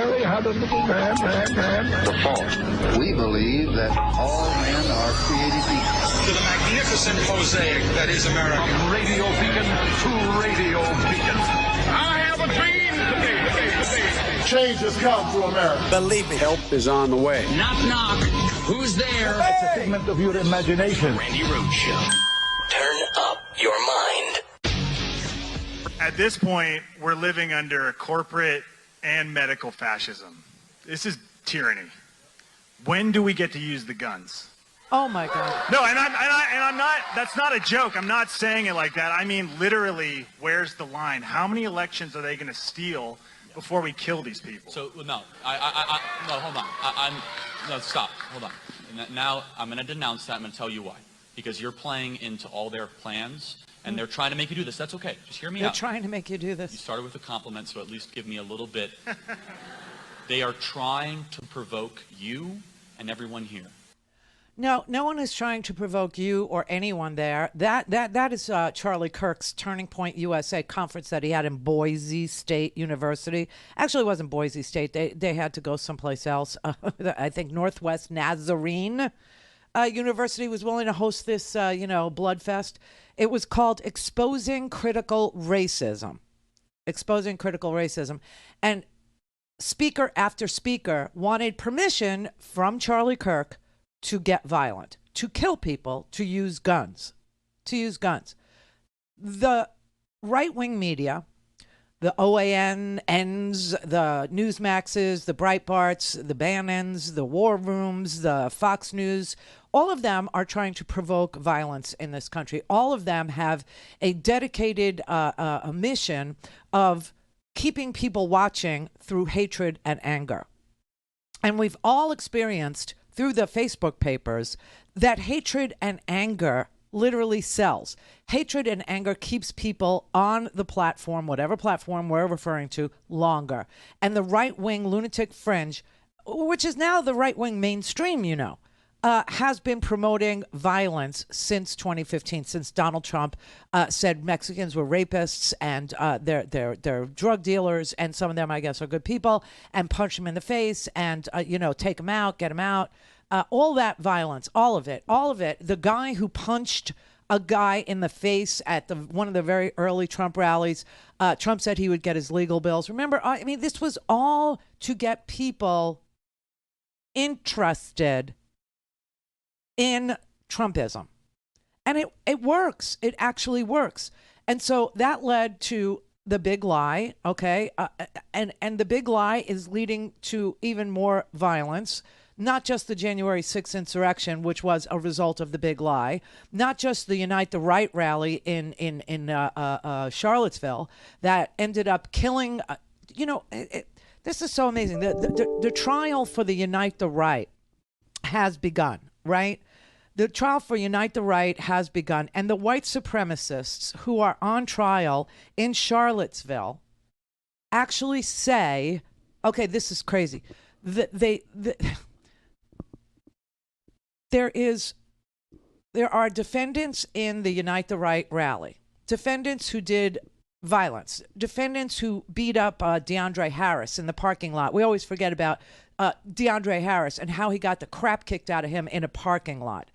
Harry had a little man. The fault. We believe that all men are created equal. To the magnificent mosaic that is America. From radio beacon to radio beacon. I have a dream. Change has come to America. Believe me. Help is on the way. Knock, knock. Who's there? It's a figment of your imagination. Randi Rhodes Show. Turn up your mind. At this point, we're living under corporate and medical fascism. This is tyranny. When do we get to use the guns? Oh my God. No, and I'm not, that's not a joke. I'm not saying it like that. I mean, literally, where's the line? How many elections are they going to steal before we kill these people? So, no, no, hold on. No, stop, hold on. Now, I'm going to denounce that. I'm going to tell you why. Because you're playing into all their plans, and they're trying to make you do this. That's okay. Just hear me out. They're trying to make you do this. You started with a compliment, so at least give me a little bit. They are trying to provoke you and everyone here. No, no one is trying to provoke you or anyone there. That is Charlie Kirk's Turning Point USA conference that he had in Boise State University. Actually, it wasn't Boise State. They had to go someplace else. I think Northwest Nazarene University was willing to host this, bloodfest. It was called Exposing Critical Racism. Exposing Critical Racism. And speaker after speaker wanted permission from Charlie Kirk to get violent, to kill people, to use guns. The right-wing media, the OANNs, the Newsmaxes, the Breitbarts, the Bannons, the War Rooms, the Fox News, all of them are trying to provoke violence in this country. All of them have a dedicated a mission of keeping people watching through hatred and anger. And we've all experienced through the Facebook papers that hatred and anger literally sells. Hatred and anger keeps people on the platform, whatever platform we're referring to, longer. And the right-wing lunatic fringe, which is now the right-wing mainstream, has been promoting violence since 2015, since Donald Trump said Mexicans were rapists and they're drug dealers, and some of them, I guess, are good people, and punch them in the face and, take them out, get them out. All that violence, all of it. The guy who punched a guy in the face at one of the very early Trump rallies, Trump said he would get his legal bills. Remember, this was all to get people interested in Trumpism. And it works. It actually works. And so that led to the big lie, okay? And the big lie is leading to even more violence. Not just the January 6th insurrection, which was a result of the big lie. Not just the Unite the Right rally in Charlottesville that ended up killing, this is so amazing. The trial for the Unite the Right has begun, right? The trial for Unite the Right has begun, and the white supremacists who are on trial in Charlottesville actually say, okay, this is crazy. There are defendants in the Unite the Right rally, defendants who did violence, defendants who beat up DeAndre Harris in the parking lot. We always forget about DeAndre Harris and how he got the crap kicked out of him in a parking lot.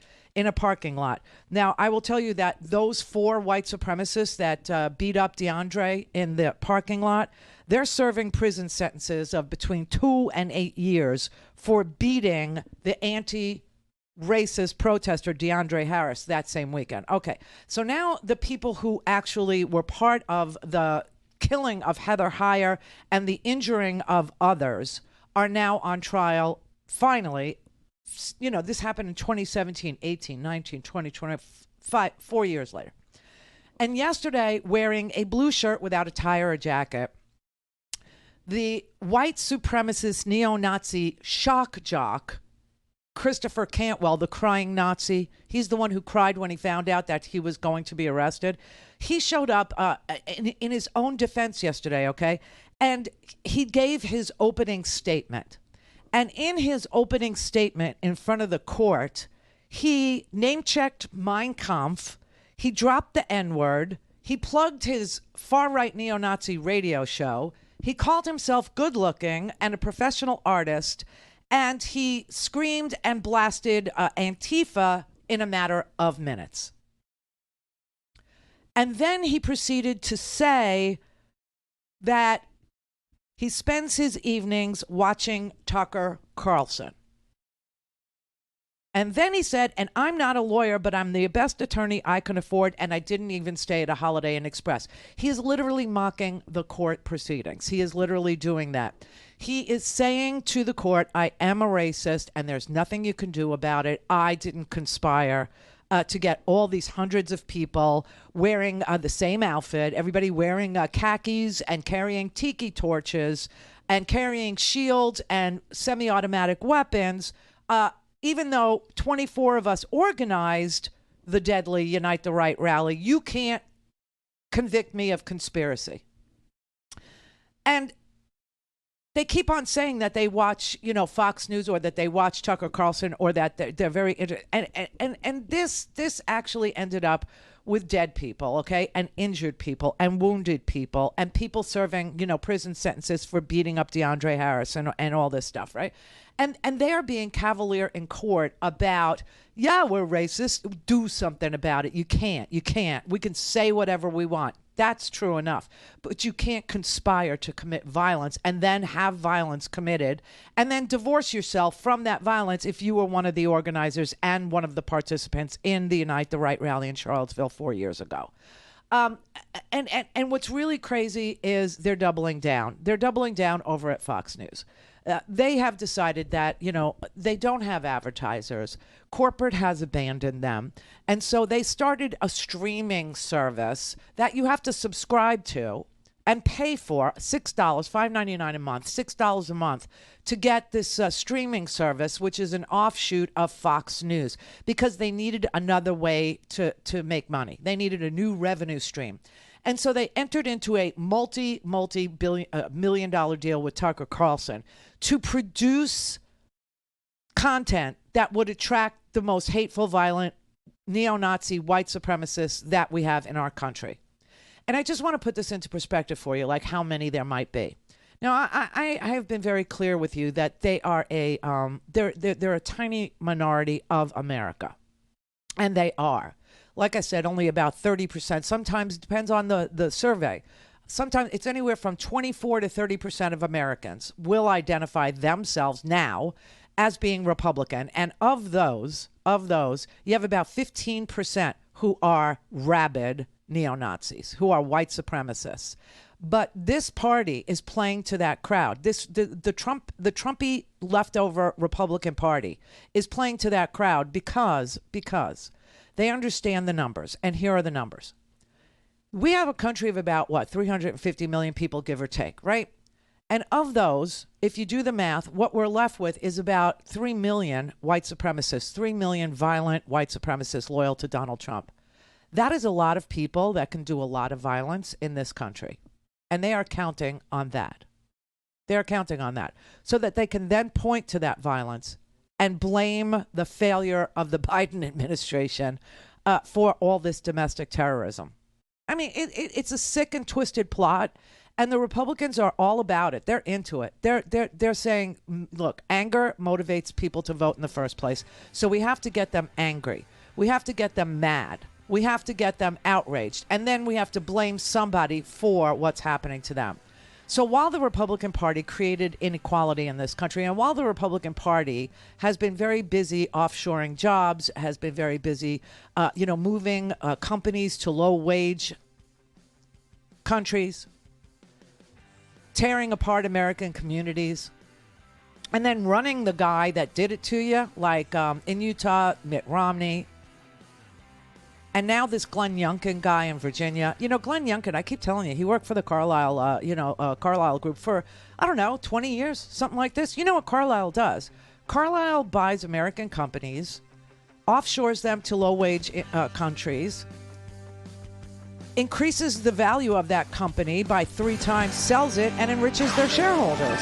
Now, I will tell you that those 4 white supremacists that beat up DeAndre in the parking lot, they're serving prison sentences of between 2 and 8 years for beating the anti-racist protester DeAndre Harris that same weekend. Okay, so now the people who actually were part of the killing of Heather Heyer and the injuring of others are now on trial, finally. This happened in 2017, 18, 19, 20, 25, 4 years later. And yesterday, wearing a blue shirt without a tie or a jacket, the white supremacist neo-Nazi shock jock, Christopher Cantwell, the crying Nazi, he's the one who cried when he found out that he was going to be arrested. He showed up in his own defense yesterday, okay? And he gave his opening statement. And in his opening statement in front of the court, he name-checked Mein Kampf, he dropped the N-word, he plugged his far-right neo-Nazi radio show, He called himself good looking and a professional artist, and he screamed and blasted Antifa in a matter of minutes. And then he proceeded to say that he spends his evenings watching Tucker Carlson. And then he said, and I'm not a lawyer, but I'm the best attorney I can afford, and I didn't even stay at a Holiday Inn Express. He is literally mocking the court proceedings. He is literally doing that. He is saying to the court, I am a racist, and there's nothing you can do about it. I didn't conspire to get all these hundreds of people wearing the same outfit, everybody wearing khakis and carrying tiki torches and carrying shields and semi-automatic weapons, even though 24 of us organized the deadly Unite the Right rally. You can't convict me of conspiracy. And they keep on saying that they watch, Fox News, or that they watch Tucker Carlson, or that they're very and this actually ended up with dead people, okay, and injured people and wounded people and people serving, prison sentences for beating up DeAndre Harris and all this stuff, right? And they are being cavalier in court about, yeah, we're racist. Do something about it. You can't. We can say whatever we want. That's true enough. But you can't conspire to commit violence and then have violence committed and then divorce yourself from that violence if you were one of the organizers and one of the participants in the Unite the Right rally in Charlottesville 4 years ago. And what's really crazy is they're doubling down. They're doubling down over at Fox News. They have decided that, they don't have advertisers. Corporate has abandoned them. And so they started a streaming service that you have to subscribe to and pay for $6, $5.99 a month, $6 a month to get this streaming service, which is an offshoot of Fox News, because they needed another way to make money. They needed a new revenue stream. And so they entered into a multi-million-dollar deal with Tucker Carlson to produce content that would attract the most hateful, violent, neo-Nazi, white supremacists that we have in our country. And I just want to put this into perspective for you, like how many there might be. Now, I have been very clear with you that they are they're a tiny minority of America, and they are. Like I said, only about 30%. Sometimes it depends on the survey. Sometimes it's anywhere from 24 to 30% of Americans will identify themselves now as being Republican. And of those, you have about 15% who are rabid neo-Nazis, who are white supremacists. But this party is playing to that crowd. The Trumpy leftover Republican Party is playing to that crowd because they understand the numbers. And here are the numbers. We have a country of about, 350 million people, give or take, right? And of those, if you do the math, what we're left with is about 3 million white supremacists, 3 million violent white supremacists loyal to Donald Trump. That is a lot of people that can do a lot of violence in this country. And they are counting on that. They're counting on that so that they can then point to that violence and blame the failure of the Biden administration for all this domestic terrorism. I mean, it's a sick and twisted plot, and the Republicans are all about it. They're into it. They're saying, look, anger motivates people to vote in the first place, so we have to get them angry. We have to get them mad. We have to get them outraged, and then we have to blame somebody for what's happening to them. So while the Republican Party created inequality in this country, and while the Republican Party has been very busy offshoring jobs, has been very busy, moving companies to low-wage countries, tearing apart American communities, and then running the guy that did it to you, like in Utah, Mitt Romney, and now this Glenn Youngkin guy in Virginia. Glenn Youngkin, I keep telling you, he worked for the Carlyle, Carlyle Group for, 20 years, something like this. You know what Carlyle does? Carlyle buys American companies, offshores them to low-wage countries, increases the value of that company by 3 times, sells it, and enriches their shareholders.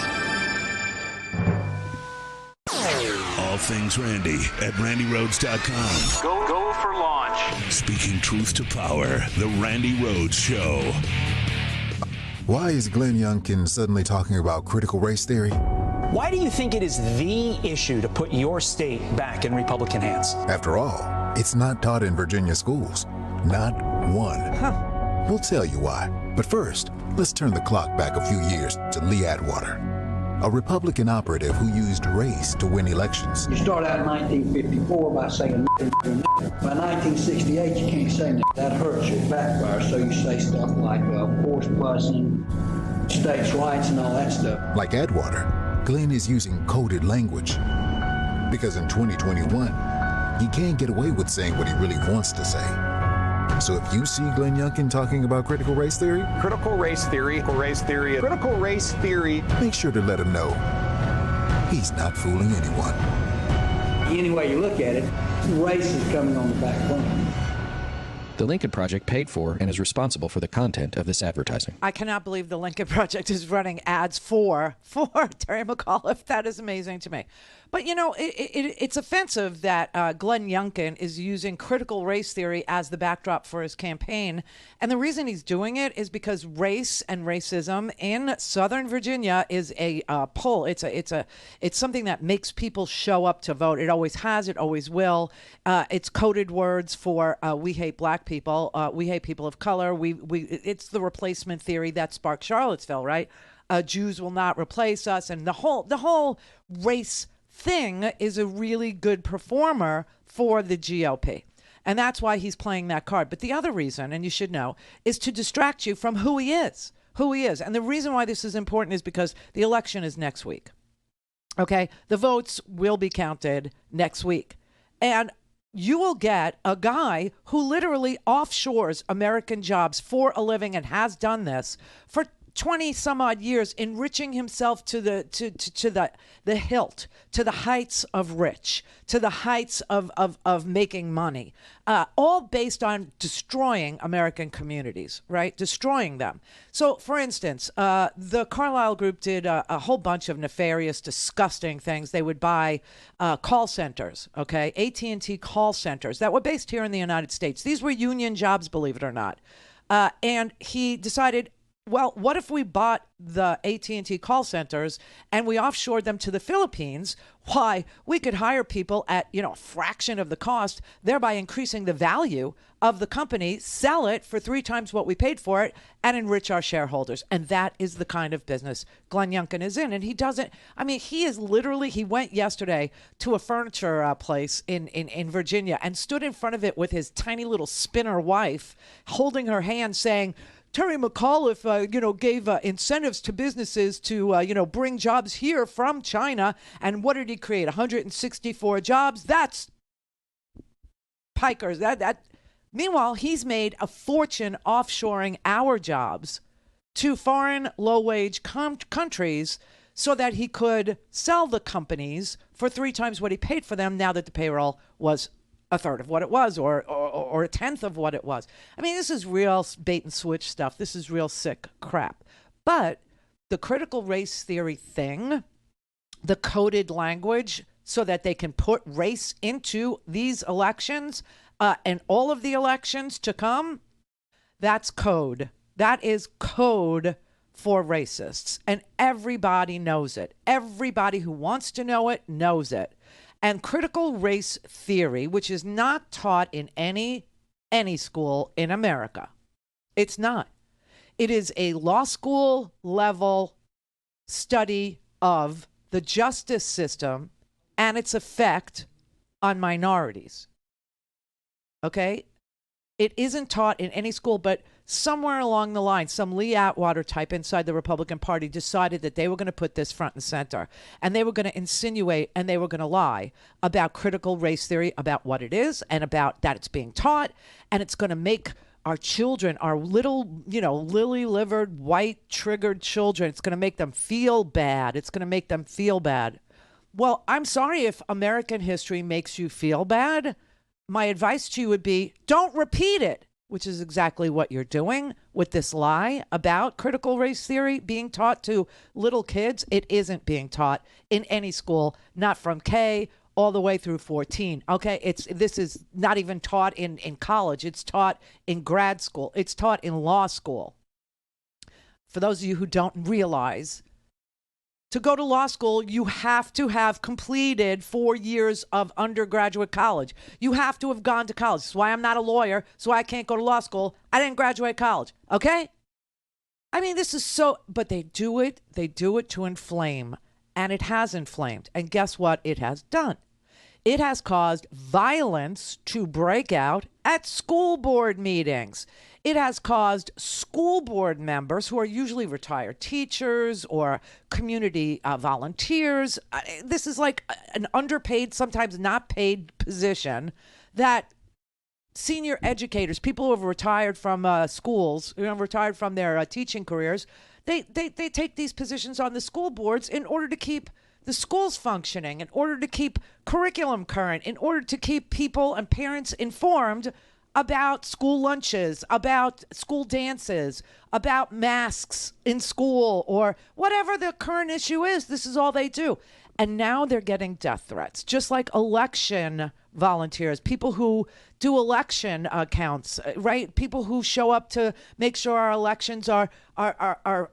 All things Randi at RandiRhodes.com. Go for launch. Speaking truth to power, the Randi Rhodes Show. Why is Glenn Youngkin suddenly talking about critical race theory? Why do you think it is the issue to put your state back in Republican hands? After all, it's not taught in Virginia schools. Not one. Huh. We'll tell you why. But first, let's turn the clock back a few years to Lee Atwater, a Republican operative who used race to win elections. You start out in 1954 by saying by 1968 you can't say that. That hurts you, it backfires, so you say stuff like forced busing, states' rights and all that stuff. Like Atwater, Glenn is using coded language. Because in 2021, he can't get away with saying what he really wants to say. So if you see Glenn Youngkin talking about critical race theory, Critical race theory, critical race theory. make sure to let him know he's not fooling anyone. Any way you look at it, race is coming on the back burner. The Lincoln Project paid for and is responsible for the content of this advertising. I cannot believe the Lincoln Project is running ads for Terry McAuliffe. That is amazing to me. But, you know, it's offensive that Glenn Youngkin is using critical race theory as the backdrop for his campaign. And the reason he's doing it is because race and racism in Southern Virginia is a pull. It's something that makes people show up to vote. It always has. It always will. It's coded words for we hate black people. We hate people of color. It's the replacement theory that sparked Charlottesville, right? Jews will not replace us. And the whole race thing is a really good performer for the GOP. And that's why he's playing that card. But the other reason, and you should know, is to distract you from who he is. And the reason why this is important is because the election is next week. Okay? The votes will be counted next week. And you will get a guy who literally offshores American jobs for a living and has done this for 20 some odd years, enriching himself to the hilt, to the heights of rich, to the heights of making money, all based on destroying American communities, right? Destroying them. So, for instance, the Carlyle Group did a whole bunch of nefarious, disgusting things. They would buy call centers, okay? AT&T call centers that were based here in the United States. These were union jobs, believe it or not. And he decided, well, what if we bought the AT&T call centers and we offshored them to the Philippines? Why, we could hire people at, a fraction of the cost, thereby increasing the value of the company, sell it for 3 times what we paid for it, and enrich our shareholders. And that is the kind of business Glenn Youngkin is in. And he doesn't, he went yesterday to a furniture place in Virginia and stood in front of it with his tiny little spinner wife, holding her hand saying, Terry McAuliffe, gave incentives to businesses to, bring jobs here from China. And what did he create? 164 jobs. That's pikers. Meanwhile, he's made a fortune offshoring our jobs to foreign low-wage countries so that he could sell the companies for 3 times what he paid for them now that the payroll was a third of what it was or a tenth of what it was. This is real bait and switch stuff. This is real sick crap. But the critical race theory thing, the coded language so that they can put race into these elections and all of the elections to come, that's code. That is code for racists. And everybody knows it. Everybody who wants to know it knows it. And critical race theory, which is not taught in any school in America. It's not. It is a law school level study of the justice system and its effect on minorities. Okay? It isn't taught in any school, but somewhere along the line, some Lee Atwater type inside the Republican Party decided that they were going to put this front and center. And they were going to insinuate and they were going to lie about critical race theory, about what it is and about that it's being taught. And it's going to make our children, our little, lily-livered, white-triggered children, it's going to make them feel bad. It's going to make them feel bad. Well, I'm sorry if American history makes you feel bad. My advice to you would be, don't repeat it, which is exactly what you're doing with this lie about critical race theory being taught to little kids. It isn't being taught in any school, not from K all the way through 14. Okay, this is not even taught in college. It's taught in grad school. It's taught in law school. for those of you who don't realize, to go to law school, you have to have completed 4 years of undergraduate college. You have to have gone to college. That's why I'm not a lawyer, so I can't go to law school. I didn't graduate college, okay? I mean, this is so, but they do it to inflame, and it has inflamed. And guess what it has done? It has caused violence to break out at school board meetings. It has caused school board members, who are usually retired teachers or community volunteers. This is like an underpaid, sometimes not paid position that senior educators, people who have retired from schools, who have retired from their teaching careers, they take these positions on the school boards in order to keep the schools functioning, in order to keep curriculum current, in order to keep people and parents informed about school lunches, about school dances, about masks in school, or whatever the current issue is. This is all they do. And now they're getting death threats, just like election volunteers, people who do election counts, right? People who show up to make sure our elections are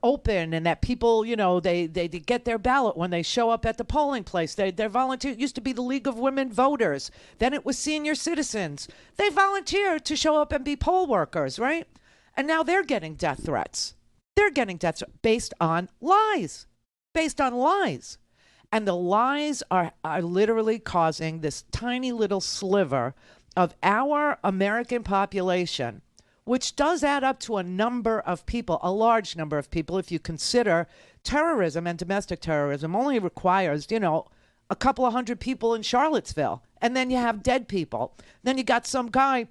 open, and that people, you know, they get their ballot when they show up at the polling place. They're volunteer. It used to be the League of Women Voters. Then it was senior citizens. They volunteered to show up and be poll workers, right? And now they're getting death threats. They're getting death threats based on lies. Based on lies. And the lies are literally causing this tiny little sliver of our American population, which does add up to a number of people, a large number of people. If you consider terrorism and domestic terrorism only requires, you know, a couple of hundred people in Charlottesville. And then you have dead people. Then you got some guy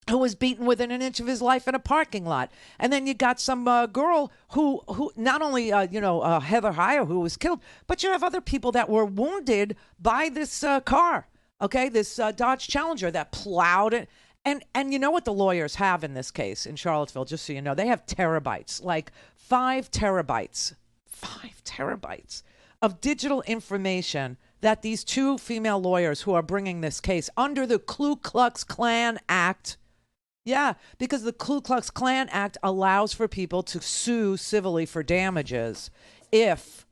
who was beaten within an inch of his life in a parking lot. And then you got some girl who not only, Heather Heyer, who was killed, but you have other people that were wounded by this car, okay, this Dodge Challenger that plowed it. And you know what the lawyers have in this case in Charlottesville, just so you know? They have terabytes, like 5 terabytes of digital information that these 2 female lawyers who are bringing this case under the Ku Klux Klan Act. Yeah, because the Ku Klux Klan Act allows for people to sue civilly for damages if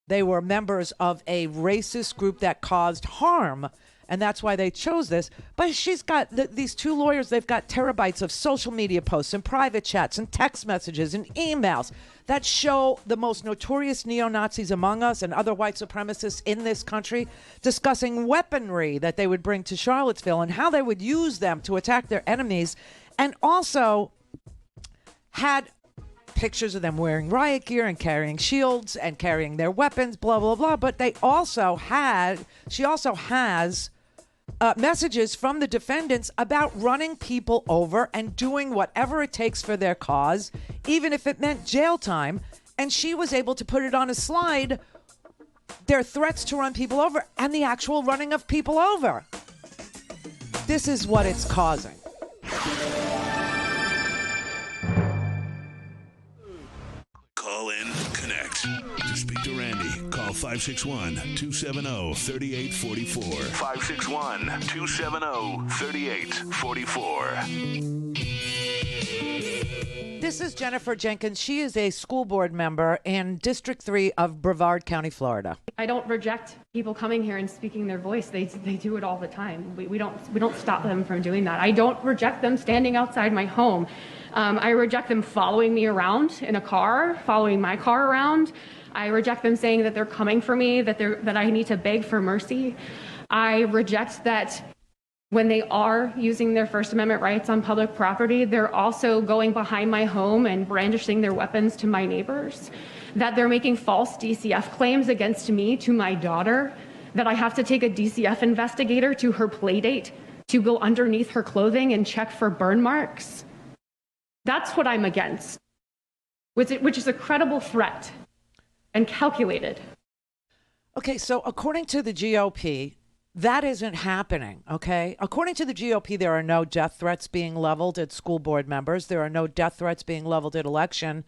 they were members of a racist group that caused harm. And that's why they chose this. But she's got these 2 lawyers. They've got terabytes of social media posts and private chats and text messages and emails that show the most notorious neo-Nazis among us and other white supremacists in this country discussing weaponry that they would bring to Charlottesville and how they would use them to attack their enemies. And also had pictures of them wearing riot gear and carrying shields and carrying their weapons, blah, blah, blah. But she also has messages from the defendants about running people over and doing whatever it takes for their cause, even if it meant jail time. And she was able to put it on a slide, their threats to run people over and the actual running of people over. This is what it's causing. Call in, connect. To speak to Randi, call 561-270-3844. 561-270-3844. This is Jennifer Jenkins. She is a school board member in District 3 of Brevard County, Florida. I don't reject people coming here and speaking their voice. They do it all the time. We don't stop them from doing that. I don't reject them standing outside my home. I reject them following me around in a car, following my car around. I reject them saying that they're coming for me, that I need to beg for mercy. I reject that when they are using their First Amendment rights on public property, they're also going behind my home and brandishing their weapons to my neighbors, that they're making false DCF claims against me to my daughter, that I have to take a DCF investigator to her play date to go underneath her clothing and check for burn marks. That's what I'm against, which is a credible threat and calculated. Okay, so according to the GOP, that isn't happening, okay? According to the GOP, there are no death threats being leveled at school board members. There are no death threats being leveled at election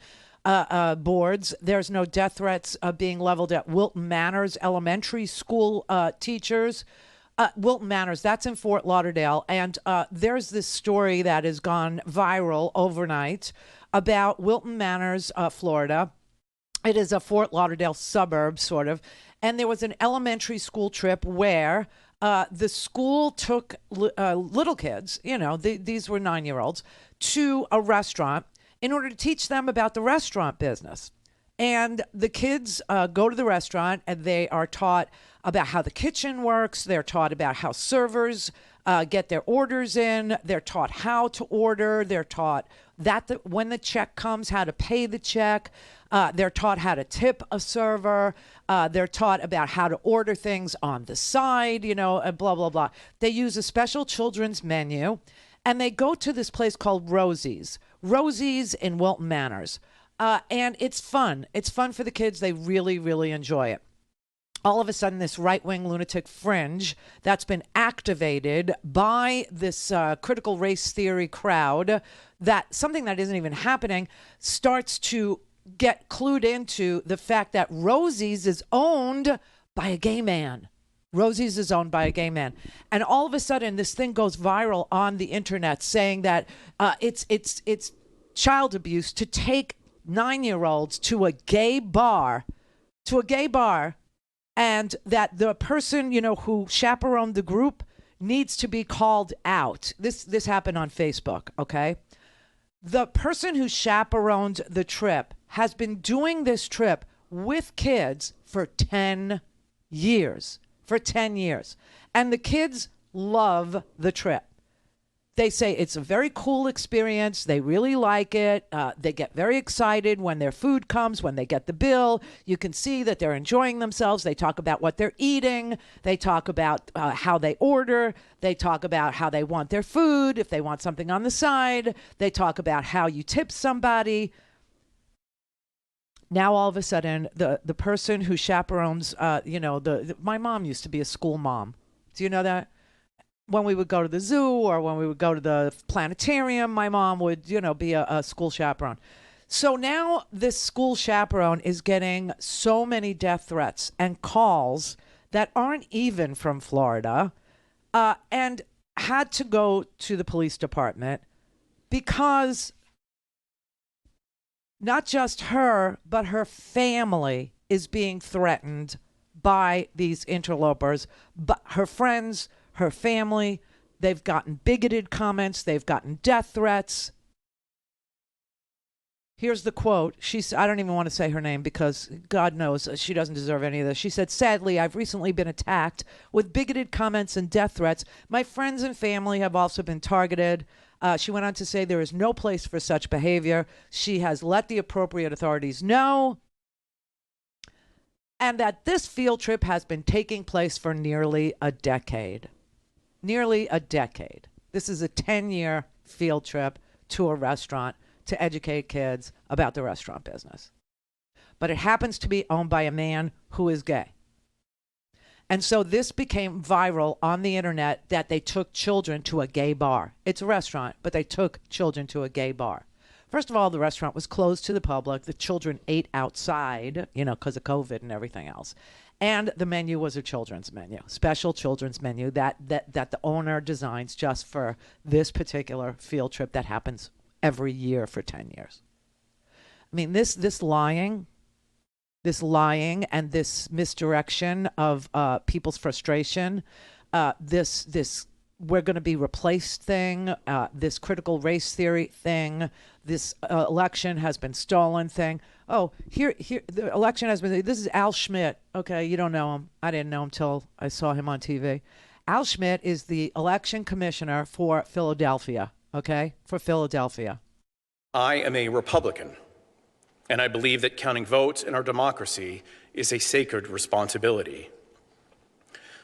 boards. There's no death threats being leveled at Wilton Manors elementary school teachers. Wilton Manors, that's in Fort Lauderdale. And there's this story that has gone viral overnight about Wilton Manors, Florida. It is a Fort Lauderdale suburb, sort of. And there was an elementary school trip where the school took little kids, these were 9-year-olds, to a restaurant in order to teach them about the restaurant business. And the kids go to the restaurant and they are taught about how the kitchen works. They're taught about how servers get their orders in. They're taught how to order. They're taught that when the check comes, how to pay the check. They're taught how to tip a server. They're taught about how to order things on the side, and blah, blah, blah. They use a special children's menu, and they go to this place called Rosie's in Wilton Manors. And it's fun. It's fun for the kids. They really, really enjoy it. All of a sudden, this right-wing lunatic fringe that's been activated by this critical race theory crowd, that something that isn't even happening, starts to get clued into the fact that Rosie's is owned by a gay man. Rosie's is owned by a gay man. And all of a sudden, this thing goes viral on the internet saying that it's child abuse to take 9-year-olds to a gay bar, and that the person, who chaperoned the group needs to be called out. This happened on Facebook, okay? The person who chaperoned the trip has been doing this trip with kids for 10 years. And the kids love the trip. They say it's a very cool experience. They really like it. They get very excited when their food comes, when they get the bill. You can see that they're enjoying themselves. They talk about what they're eating. They talk about how they order. They talk about how they want their food, if they want something on the side. They talk about how you tip somebody. Now, all of a sudden, the person who chaperones, my mom used to be a school mom. Do you know that? When we would go to the zoo or when we would go to the planetarium, my mom would, be a school chaperone. So now this school chaperone is getting so many death threats and calls that aren't even from Florida, and had to go to the police department because not just her, but her family is being threatened by these interlopers, but her friends, her family, they've gotten bigoted comments, they've gotten death threats. Here's the quote. I don't even want to say her name because God knows she doesn't deserve any of this. She said, "Sadly, I've recently been attacked with bigoted comments and death threats. My friends and family have also been targeted." She went on to say there is no place for such behavior. She has let the appropriate authorities know, and that this field trip has been taking place for nearly a decade. Nearly a decade. This is a 10-year field trip to a restaurant to educate kids about the restaurant business. But it happens to be owned by a man who is gay. And so this became viral on the internet that they took children to a gay bar. It's a restaurant, but they took children to a gay bar. First of all, the restaurant was closed to the public. The children ate outside, because of COVID and everything else. And the menu was a children's menu, special children's menu that the owner designs just for this particular field trip that happens every year for 10 years. I mean, this lying and this misdirection of people's frustration, this we're going to be replaced thing, this critical race theory thing, this election has been stolen thing. Oh, here, the election has been, this is Al Schmidt. Okay, you don't know him. I didn't know him till I saw him on TV. Al Schmidt is the election commissioner for Philadelphia, okay, for Philadelphia. I am a Republican, and I believe that counting votes in our democracy is a sacred responsibility.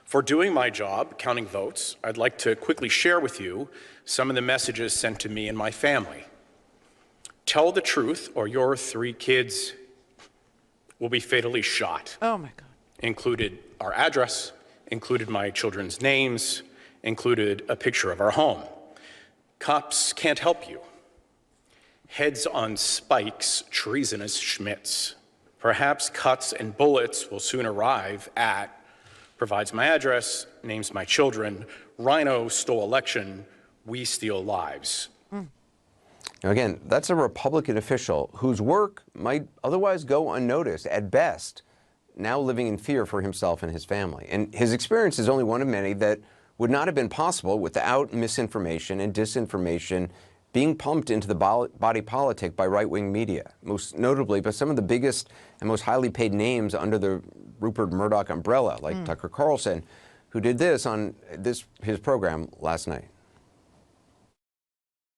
For doing my job, counting votes, I'd like to quickly share with you some of the messages sent to me and my family. Tell the truth or your 3 kids will be fatally shot. Oh my God. Included our address, included my children's names, included a picture of our home. Cops can't help you. Heads on spikes, treasonous Schmitz. Perhaps cuts and bullets will soon arrive at, provides my address, names my children, Rhino stole election, we steal lives. Now again, that's a Republican official whose work might otherwise go unnoticed at best, now living in fear for himself and his family. And his experience is only one of many that would not have been possible without misinformation and disinformation being pumped into the body politic by right-wing media, most notably by some of the biggest and most highly paid names under the Rupert Murdoch umbrella, like Tucker Carlson, who did this on his program last night.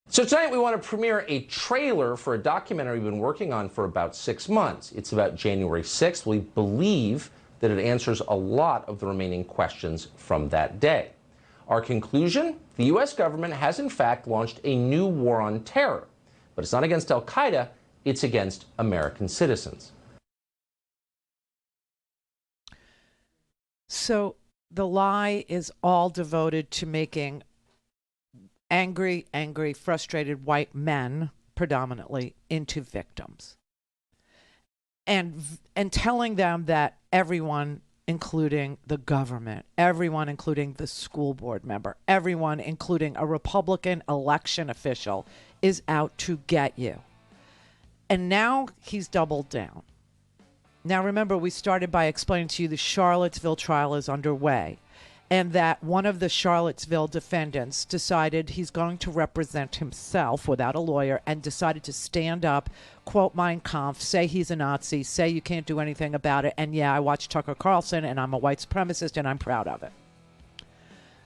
So tonight we want to premiere a trailer for a documentary we've been working on for about 6 months. It's about January 6th. We believe that it answers a lot of the remaining questions from that day. Our conclusion? The U.S. government has in fact launched a new war on terror. But it's not against al-Qaeda, it's against American citizens. So the lie is all devoted to making angry, frustrated white men, predominantly, into victims. And telling them that everyone, including the government, everyone, including the school board member, everyone, including a Republican election official, is out to get you. And now he's doubled down. Now, remember, we started by explaining to you the Charlottesville trial is underway, and that one of the Charlottesville defendants decided he's going to represent himself without a lawyer and decided to stand up, quote Mein Kampf, say he's a Nazi, say you can't do anything about it, and yeah, I watch Tucker Carlson, and I'm a white supremacist, and I'm proud of it.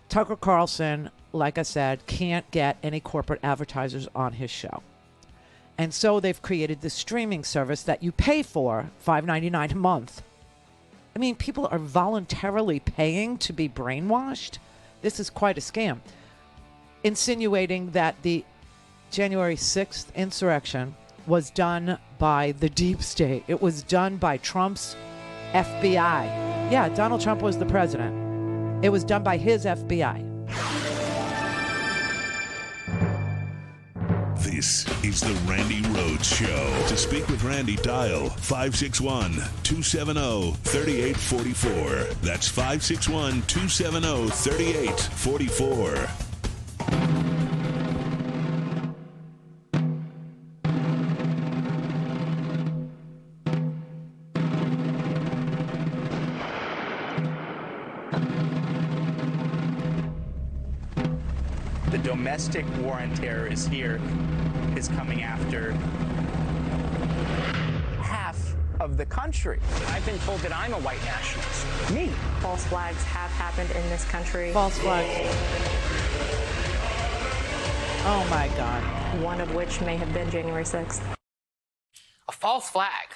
Tucker Carlson, like I said, can't get any corporate advertisers on his show. And so they've created this streaming service that you pay for, $5.99 a month. I mean, people are voluntarily paying to be brainwashed. This is quite a scam. Insinuating that the January 6th insurrection was done by the deep state. It was done by Trump's FBI. Yeah, Donald Trump was the president. It was done by his FBI. This is the Randi Rhodes Show. To speak with Randi, dial 561-270-3844. That's 561-270-3844. The domestic war on terror is here, is coming after half of the country. I've been told that I'm a white nationalist. Me. False flags have happened in this country. False flags. Oh my God. One of which may have been January 6th. A false flag.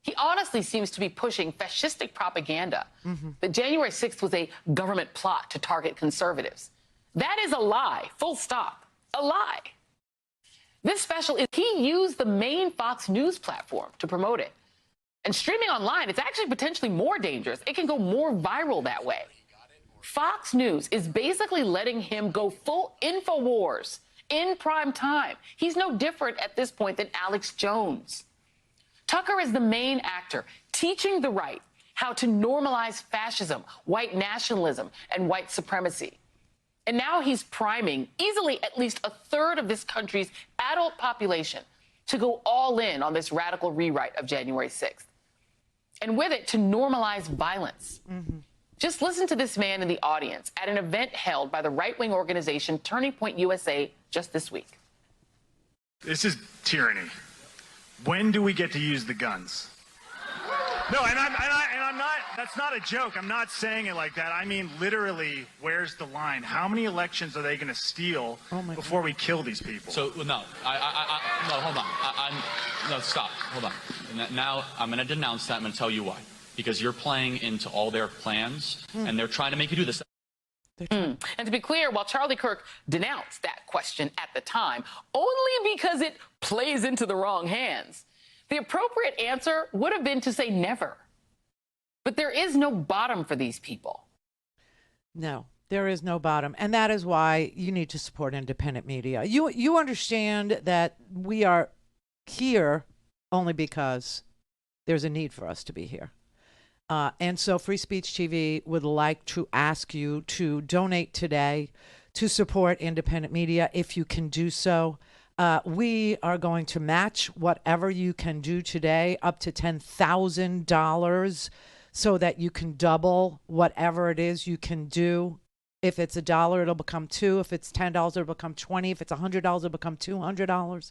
He honestly seems to be pushing fascistic propaganda that January 6th was a government plot to target conservatives. That is a lie, full stop, a lie. This special is, he used the main Fox News platform to promote it. And streaming online, it's actually potentially more dangerous. It can go more viral that way. Fox News is basically letting him go full InfoWars in prime time. He's no different at this point than Alex Jones. Tucker is the main actor, teaching the right how to normalize fascism, white nationalism, and white supremacy. And now he's priming easily at least a third of this country's adult population to go all in on this radical rewrite of January 6th. And with it, to normalize violence. Just listen to this man in the audience at an event held by the right-wing organization Turning Point USA just this week. This is tyranny. When do we get to use the guns? No, and I'm not, that's not a joke. I'm not saying it like that. I mean, literally, where's the line? How many elections are they going to steal before we kill these people? So, no, no, hold on. No, stop. Hold on. And now I'm going to denounce that. I'm going to tell you why. Because you're playing into all their plans, and they're trying to make you do this. And to be clear, while Charlie Kirk denounced that question at the time, only because it plays into the wrong hands, the appropriate answer would have been to say never. But there is no bottom for these people. No, there is no bottom. And that is why you need to support independent media. You understand that we are here only because there's a need for us to be here. And so Free Speech TV would like to ask you to donate today to support independent media if you can do so. We are going to match whatever you can do today up to $10,000 so that you can double whatever it is you can do. If it's $1, it'll become $2. If it's $10, it'll become $20. If it's $100, it'll become $200.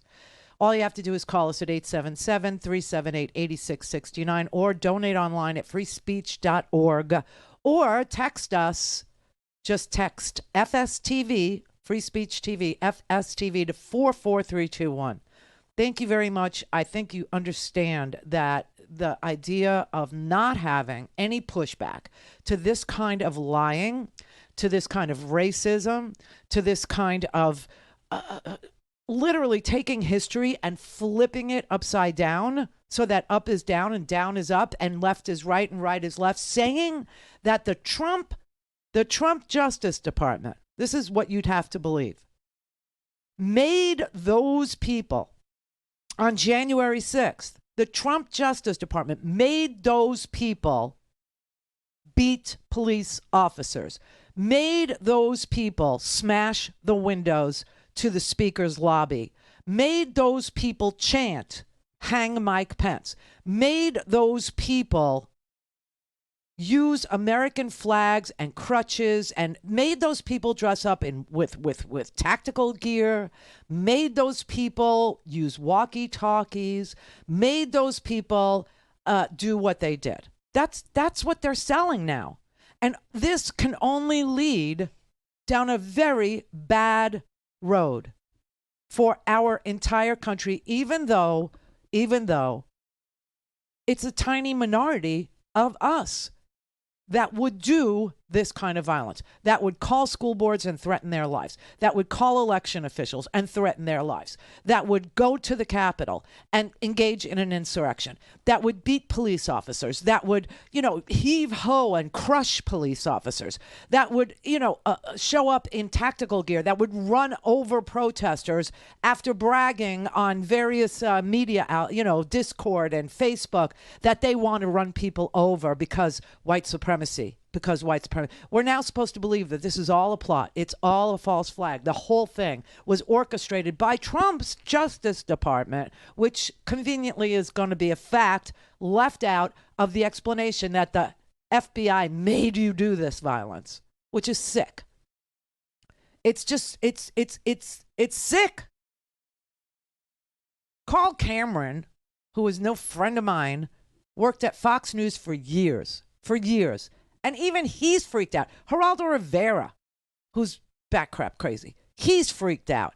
All you have to do is call us at 877-378-8669 or donate online at freespeech.org or text us. Just text FSTV, Free Speech TV, FSTV to 44321. Thank you very much. I think you understand that the idea of not having any pushback to this kind of lying, to this kind of racism, to this kind of literally taking history and flipping it upside down so that up is down and down is up and left is right and right is left, saying that the Trump Justice Department, this is what you'd have to believe, made those people on January 6th, the Trump Justice Department made those people beat police officers, made those people smash the windows to the speaker's lobby, made those people chant, hang Mike Pence, made those people use American flags and crutches, and made those people dress up in with tactical gear, made those people use walkie-talkies, made those people do what they did. That's what they're selling now. And this can only lead down a very bad road for our entire country, even though it's a tiny minority of us that would do this kind of violence, that would call school boards and threaten their lives, that would call election officials and threaten their lives, that would go to the Capitol and engage in an insurrection, that would beat police officers, that would, heave ho and crush police officers, that would, show up in tactical gear, that would run over protesters after bragging on various media, Discord and Facebook, that they want to run people over because white supremacy. We're now supposed to believe that this is all a plot. It's all a false flag. The whole thing was orchestrated by Trump's Justice Department, which conveniently is going to be a fact left out of the explanation that the FBI made you do this violence, which is sick. It's just, it's sick. Carl Cameron, who is no friend of mine, worked at Fox News for years. And even he's freaked out. Geraldo Rivera, who's backcrap crazy, he's freaked out.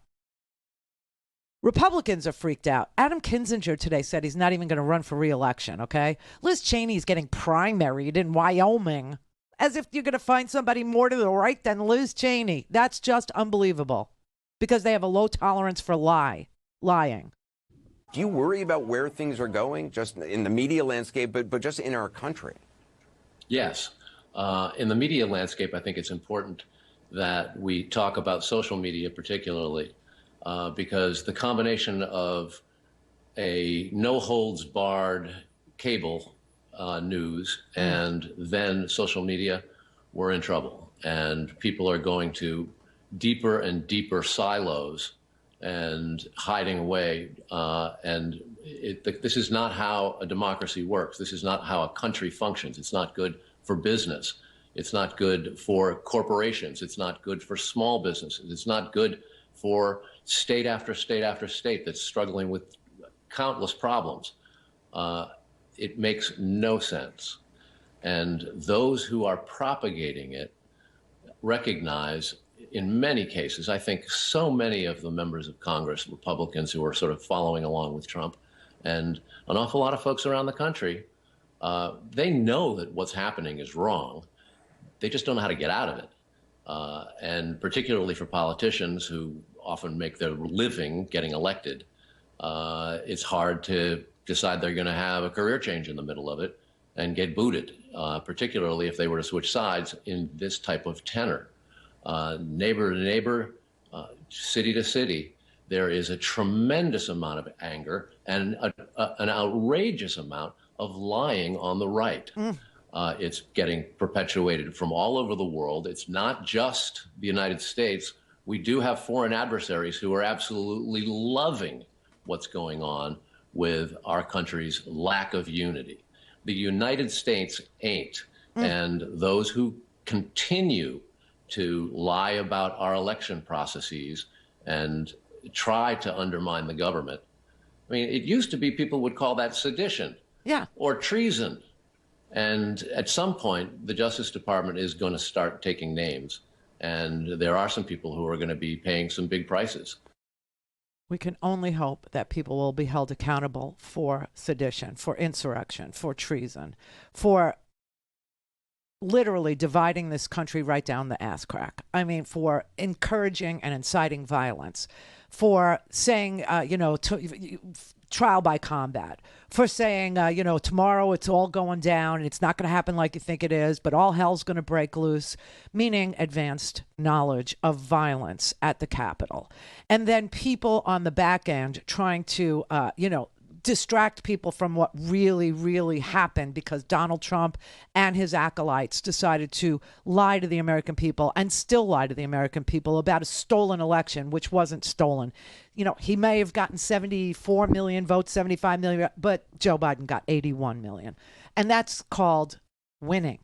Republicans are freaked out. Adam Kinzinger today said he's not even going to run for re-election, okay? Liz Cheney's getting primaried in Wyoming, as if you're going to find somebody more to the right than Liz Cheney. That's just unbelievable, because they have a low tolerance for lying. Do you worry about where things are going, just in the media landscape, but just in our country? Yes. In the media landscape, I think it's important that we talk about social media particularly, because the combination of a no-holds-barred cable news and then social media, we're in trouble. And people are going to deeper and deeper silos and hiding away. This is not how a democracy works. This is not how a country functions. It's not good for business. It's not good for corporations. It's not good for small businesses. It's not good for state after state after state that's struggling with countless problems. It makes no sense. And those who are propagating it recognize, in many cases, I think so many of the members of Congress, Republicans who are sort of following along with Trump, and an awful lot of folks around the country, they know that what's happening is wrong. They just don't know how to get out of it. And particularly for politicians who often make their living getting elected, it's hard to decide they're going to have a career change in the middle of it and get booted, particularly if they were to switch sides in this type of tenor. Neighbor to neighbor, city to city, there is a tremendous amount of anger and an outrageous amount of lying on the right. It's getting perpetuated from all over the world. It's not just the United States We do have foreign adversaries who are absolutely loving what's going on with our country's lack of unity. The United States ain't. And those who continue to lie about our election processes and try to undermine the government. I mean, it used to be people would call that sedition or treason. And at some point, the Justice Department is going to start taking names. And there are some people who are going to be paying some big prices. We can only hope that people will be held accountable for sedition, for insurrection, for treason, for literally dividing this country right down the ass crack. I mean, for encouraging and inciting violence, for saying, trial by combat, for saying, tomorrow it's all going down and it's not going to happen like you think it is, but all hell's going to break loose, meaning advanced knowledge of violence at the Capitol. And then people on the back end trying to, distract people from what really, really happened because Donald Trump and his acolytes decided to lie to the American people and still lie to the American people about a stolen election, which wasn't stolen. He may have gotten 74 million votes, 75 million, but Joe Biden got 81 million. And that's called winning.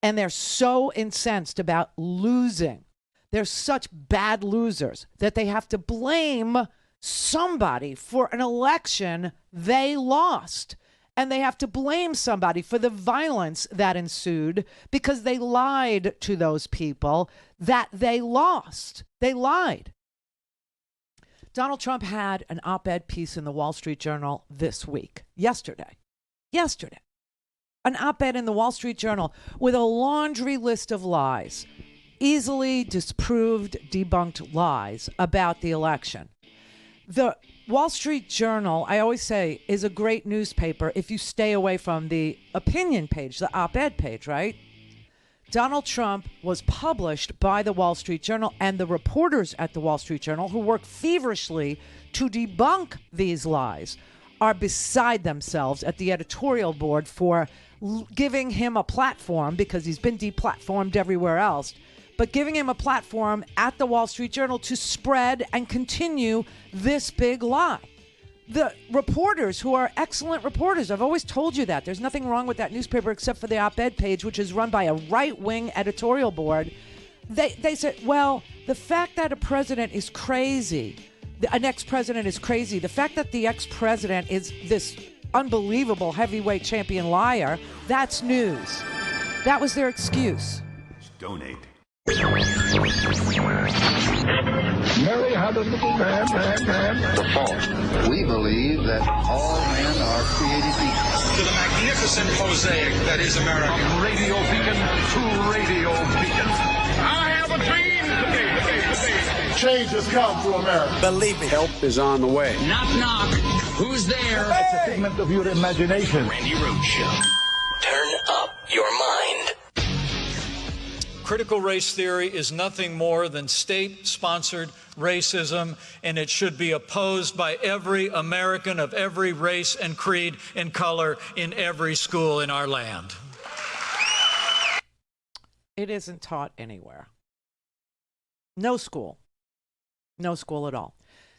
And they're so incensed about losing. They're such bad losers that they have to blame somebody for an election they lost. And they have to blame somebody for the violence that ensued because they lied to those people that they lost. They lied. Donald Trump had an op-ed piece in the Wall Street Journal yesterday. An op-ed in the Wall Street Journal with a laundry list of lies, easily disproved, debunked lies about the election. The Wall Street Journal, I always say, is a great newspaper if you stay away from the opinion page, the op-ed page, right? Donald Trump was published by the Wall Street Journal, and the reporters at the Wall Street Journal who work feverishly to debunk these lies are beside themselves at the editorial board for giving him a platform, because he's been deplatformed everywhere else, but giving him a platform at the Wall Street Journal to spread and continue this big lie. The reporters, who are excellent reporters, I've always told you that. There's nothing wrong with that newspaper except for the op-ed page, which is run by a right-wing editorial board. They said, well, the fact that a president is crazy, an ex-president is crazy, the fact that the ex-president is this unbelievable heavyweight champion liar, that's news. That was their excuse. Donate. Mary had a little man. The fault. We believe that all men are created equal. To the magnificent mosaic that is America. From radio beacon to radio beacon. I have a dream. Change has come to America. Believe me. Help is on the way. Knock, knock. Who's there? It's a figment of your imagination. Randi Rhodes Show. Turn up your mind. Critical race theory is nothing more than state-sponsored racism, and it should be opposed by every American of every race and creed and color in every school in our land. It isn't taught anywhere. No school. No school at all.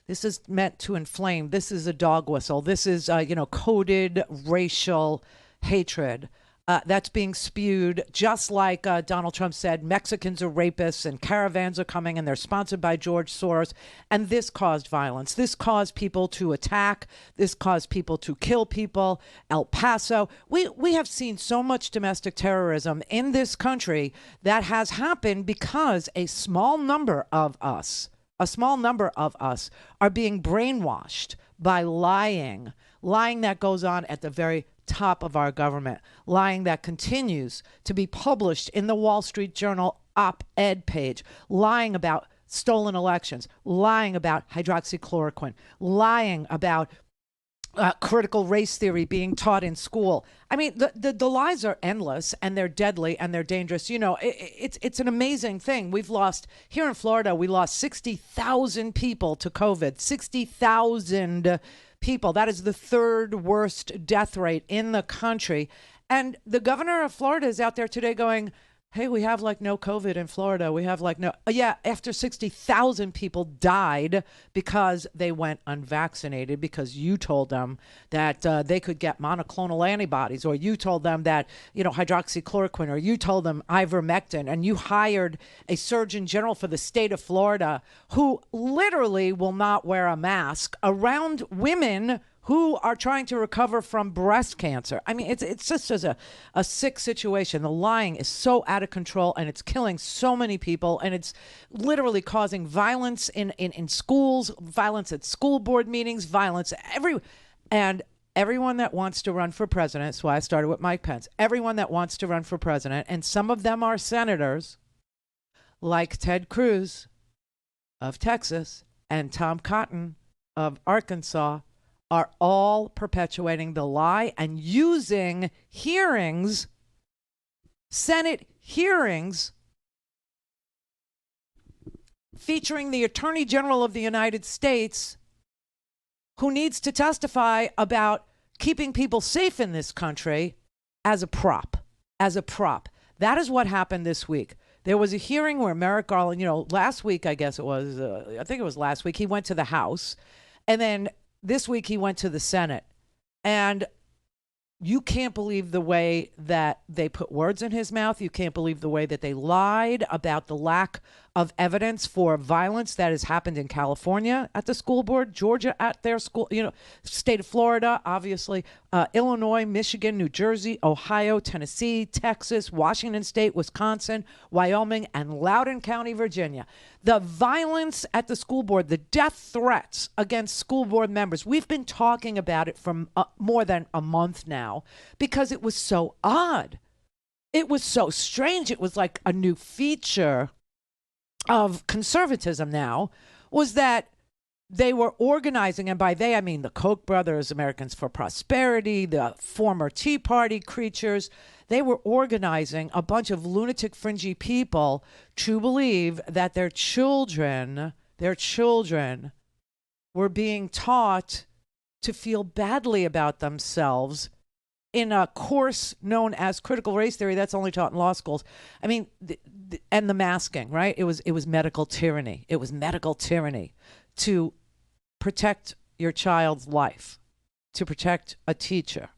This is meant to inflame. This is a dog whistle. This is, coded racial hatred. That's being spewed, just like Donald Trump said, Mexicans are rapists and caravans are coming and they're sponsored by George Soros. And this caused violence. This caused people to attack. This caused people to kill people. El Paso. We have seen so much domestic terrorism in this country that has happened because a small number of us are being brainwashed by lying that goes on at the very top of our government, lying that continues to be published in the Wall Street Journal op-ed page, lying about stolen elections, lying about hydroxychloroquine, lying about critical race theory being taught in school. I mean, the lies are endless, and they're deadly, and they're dangerous. It's an amazing thing. We've lost, here in Florida, we lost 60,000 people to COVID, 60,000 people. That is the third worst death rate in the country. And the governor of Florida is out there today going, hey, we have like no COVID in Florida. We have like no, yeah, after 60,000 people died because they went unvaccinated because you told them that they could get monoclonal antibodies, or you told them that, hydroxychloroquine, or you told them ivermectin, and you hired a surgeon general for the state of Florida who literally will not wear a mask around women who are trying to recover from breast cancer. I mean, it's just as a sick situation. The lying is so out of control, and it's killing so many people, and it's literally causing violence in schools, violence at school board meetings, violence and everyone that wants to run for president. That's why I started with Mike Pence. Everyone that wants to run for president, and some of them are senators, like Ted Cruz of Texas and Tom Cotton of Arkansas, are all perpetuating the lie and using hearings, Senate hearings, featuring the Attorney General of the United States, who needs to testify about keeping people safe in this country, as a prop. That is what happened this week. There was a hearing where Merrick Garland, last week, I guess it was, I think it was last week, he went to the House, and then this week he went to the Senate, and you can't believe the way that they put words in his mouth. You can't believe the way that they lied about the lack of evidence for violence that has happened in California at the school board, Georgia at their school, state of Florida, obviously, Illinois, Michigan, New Jersey, Ohio, Tennessee, Texas, Washington State, Wisconsin, Wyoming, and Loudoun County, Virginia. The violence at the school board, the death threats against school board members, we've been talking about it for more than a month now because it was so odd. It was so strange. It was like a new feature of conservatism now, was that they were organizing, and by they I mean the Koch brothers, Americans for Prosperity, the former Tea Party creatures. They were organizing a bunch of lunatic, fringy people to believe that their children were being taught to feel badly about themselves in a course known as critical race theory that's only taught in law schools. I mean, and the masking, right? It was medical tyranny. It was medical tyranny to protect your child's life, to protect a teacher,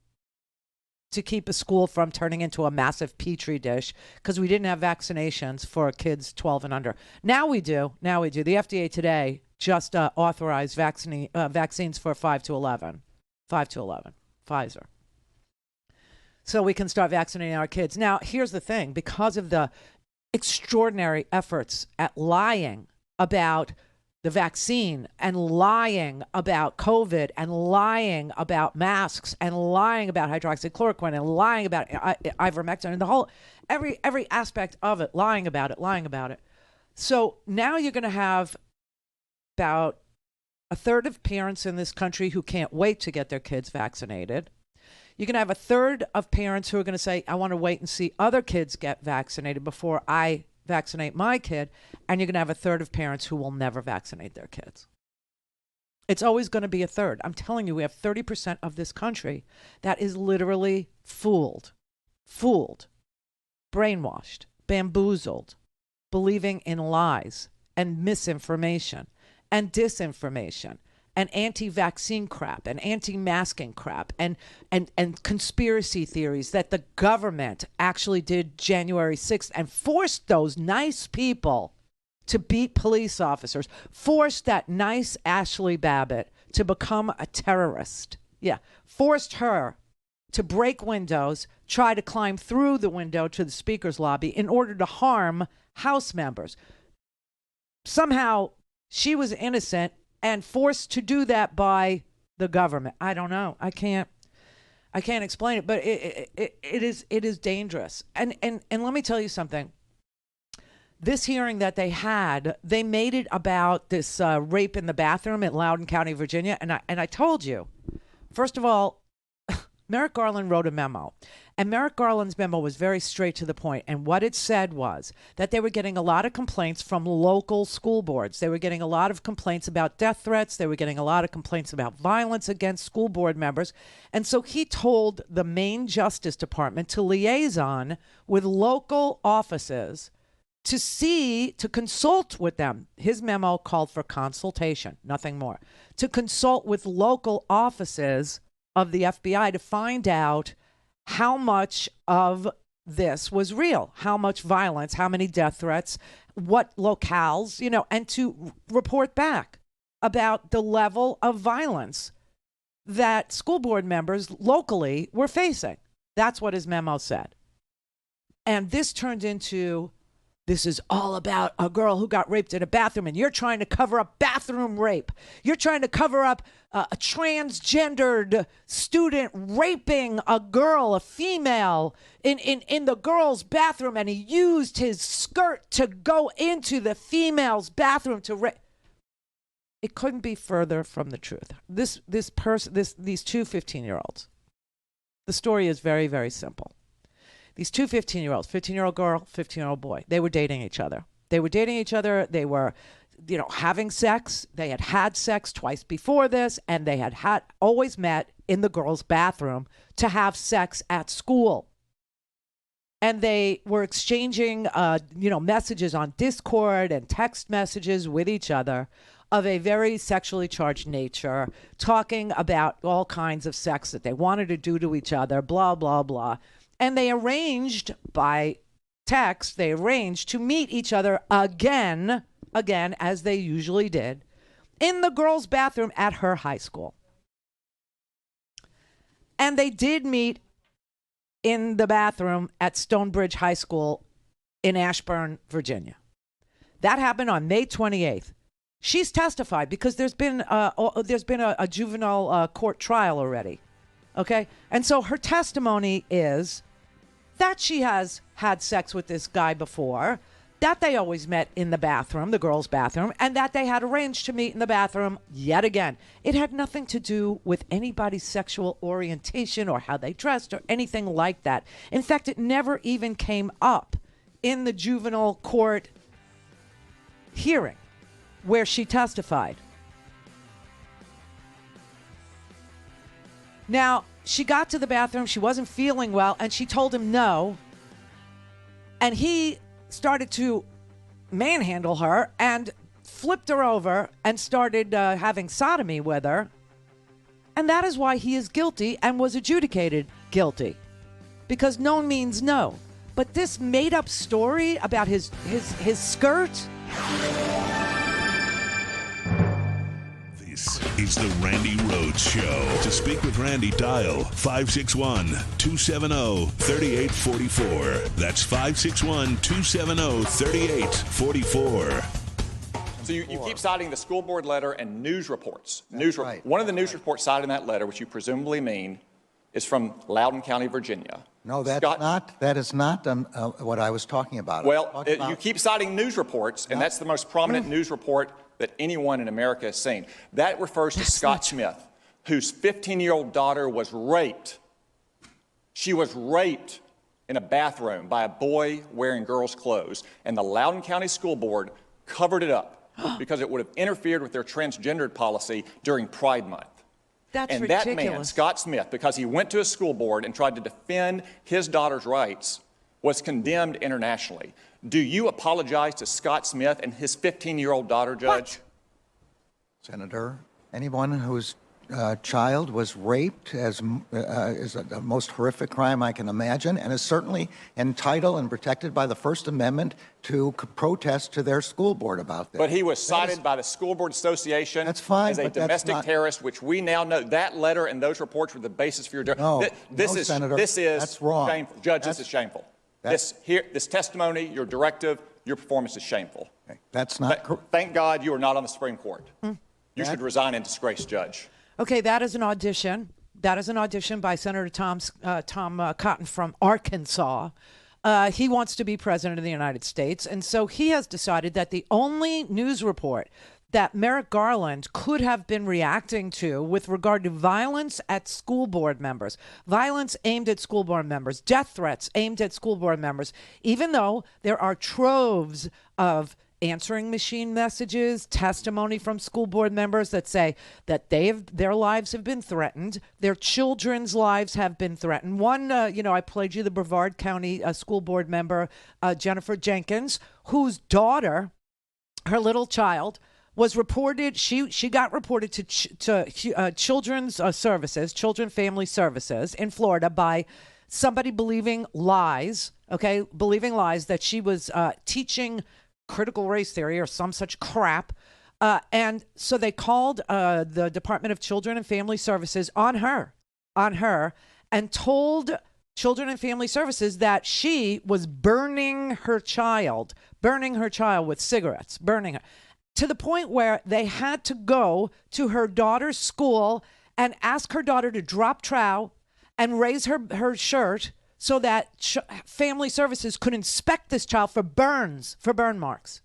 to keep a school from turning into a massive petri dish because we didn't have vaccinations for kids 12 and under. Now we do. The FDA today just authorized vaccines for 5 to 11, Pfizer. So we can start vaccinating our kids. Now, here's the thing. Because of the extraordinary efforts at lying about the vaccine and lying about COVID and lying about masks and lying about hydroxychloroquine and lying about ivermectin and the whole, every aspect of it, lying about it. So now you're going to have about a third of parents in this country who can't wait to get their kids vaccinated. You're going to have a third of parents who are going to say, I want to wait and see other kids get vaccinated before I vaccinate my kid. And you're going to have a third of parents who will never vaccinate their kids. It's always going to be a third. I'm telling you, we have 30% of this country that is literally fooled, brainwashed, bamboozled, believing in lies and misinformation and disinformation and anti-vaccine crap and anti-masking crap and conspiracy theories that the government actually did January 6th and forced those nice people to beat police officers, forced that nice Ashley Babbitt to become a terrorist. Yeah, forced her to break windows, try to climb through the window to the speaker's lobby in order to harm House members. Somehow she was innocent and forced to do that by the government. I don't know. I can't explain it, but it is dangerous. And let me tell you something. This hearing that they had, they made it about this rape in the bathroom in Loudoun County, Virginia. And I told you, first of all, Merrick Garland wrote a memo, and Merrick Garland's memo was very straight to the point. And what it said was that they were getting a lot of complaints from local school boards. They were getting a lot of complaints about death threats. They were getting a lot of complaints about violence against school board members. And so he told the Maine Justice Department to liaison with local offices to consult with them. His memo called for consultation, nothing more. To consult with local offices of the FBI to find out how much of this was real, how much violence, how many death threats, what locales, and to report back about the level of violence that school board members locally were facing. That's what his memo said. And this turned into, this is all about a girl who got raped in a bathroom, and you're trying to cover up bathroom rape. You're trying to cover up a transgendered student raping a girl, a female, in the girl's bathroom, and he used his skirt to go into the female's bathroom to rape. It couldn't be further from the truth. These two 15-year-olds. The story is very, very simple. These two 15-year-olds, 15-year-old girl, 15-year-old boy, they were dating each other. They were, having sex. They had had sex twice before this, and they had always met in the girl's bathroom to have sex at school. And they were exchanging, messages on Discord and text messages with each other of a very sexually charged nature, talking about all kinds of sex that they wanted to do to each other, blah, blah, blah. And they arranged by text, to meet each other again, as they usually did, in the girls' bathroom at her high school. And they did meet in the bathroom at Stonebridge High School in Ashburn, Virginia. That happened on May 28th. She's testified because there's been a juvenile court trial already. Okay? And so her testimony is that she has had sex with this guy before, that they always met in the bathroom, the girls' bathroom, and that they had arranged to meet in the bathroom yet again. It had nothing to do with anybody's sexual orientation or how they dressed or anything like that. In fact, it never even came up in the juvenile court hearing where she testified. Now, she got to the bathroom, she wasn't feeling well, and she told him no. And he started to manhandle her and flipped her over and started having sodomy with her. And that is why he is guilty and was adjudicated guilty. Because no means no. But this made-up story about his skirt... This is the Randi Rhodes Show. To speak with Randi, dial 561-270-3844. That's 561-270-3844. So you keep citing the school board letter and news reports. Right. One of the news reports cited in that letter, which you presumably mean, is from Loudoun County, Virginia. No, that is not what I was talking about. Well, you keep citing news reports, and that's the most prominent news report that anyone in America has seen. That refers to Scott Smith, whose 15-year-old daughter was raped. She was raped in a bathroom by a boy wearing girls' clothes, and the Loudoun County School Board covered it up because it would have interfered with their transgendered policy during Pride Month. That's and ridiculous. That man, Scott Smith, because he went to a school board and tried to defend his daughter's rights, was condemned internationally. Do you apologize to Scott Smith and his 15-year-old daughter, Judge? What? Senator, anyone whose child was raped is the most horrific crime I can imagine, and is certainly entitled and protected by the First Amendment to protest to their school board about this. But he was cited by the School Board Association as a domestic terrorist, which we now know that letter and those reports were the basis for your... Senator, this is that's wrong. Shameful. Judge, this is shameful. This testimony, your directive, your performance is shameful. Okay. That's not... Thank God you are not on the Supreme Court. You should resign in disgrace, Judge. Okay, that is an audition. That is an audition by Senator Tom Cotton from Arkansas. He wants to be president of the United States, and so he has decided that the only news report that Merrick Garland could have been reacting to with regard to violence at school board members, violence aimed at school board members, death threats aimed at school board members, even though there are troves of answering machine messages, testimony from school board members that say that their lives have been threatened, their children's lives have been threatened. One, I played you the Brevard County school board member, Jennifer Jenkins, whose daughter, her little child, was reported. She got reported to Children's Services, Children Family Services in Florida by somebody believing lies. Okay, believing lies that she was teaching critical race theory or some such crap. And so they called the Department of Children and Family Services on her, and told Children and Family Services that she was burning her child with cigarettes, burning her, to the point where they had to go to her daughter's school and ask her daughter to drop trow and raise her shirt so that Family Services could inspect this child for burn marks,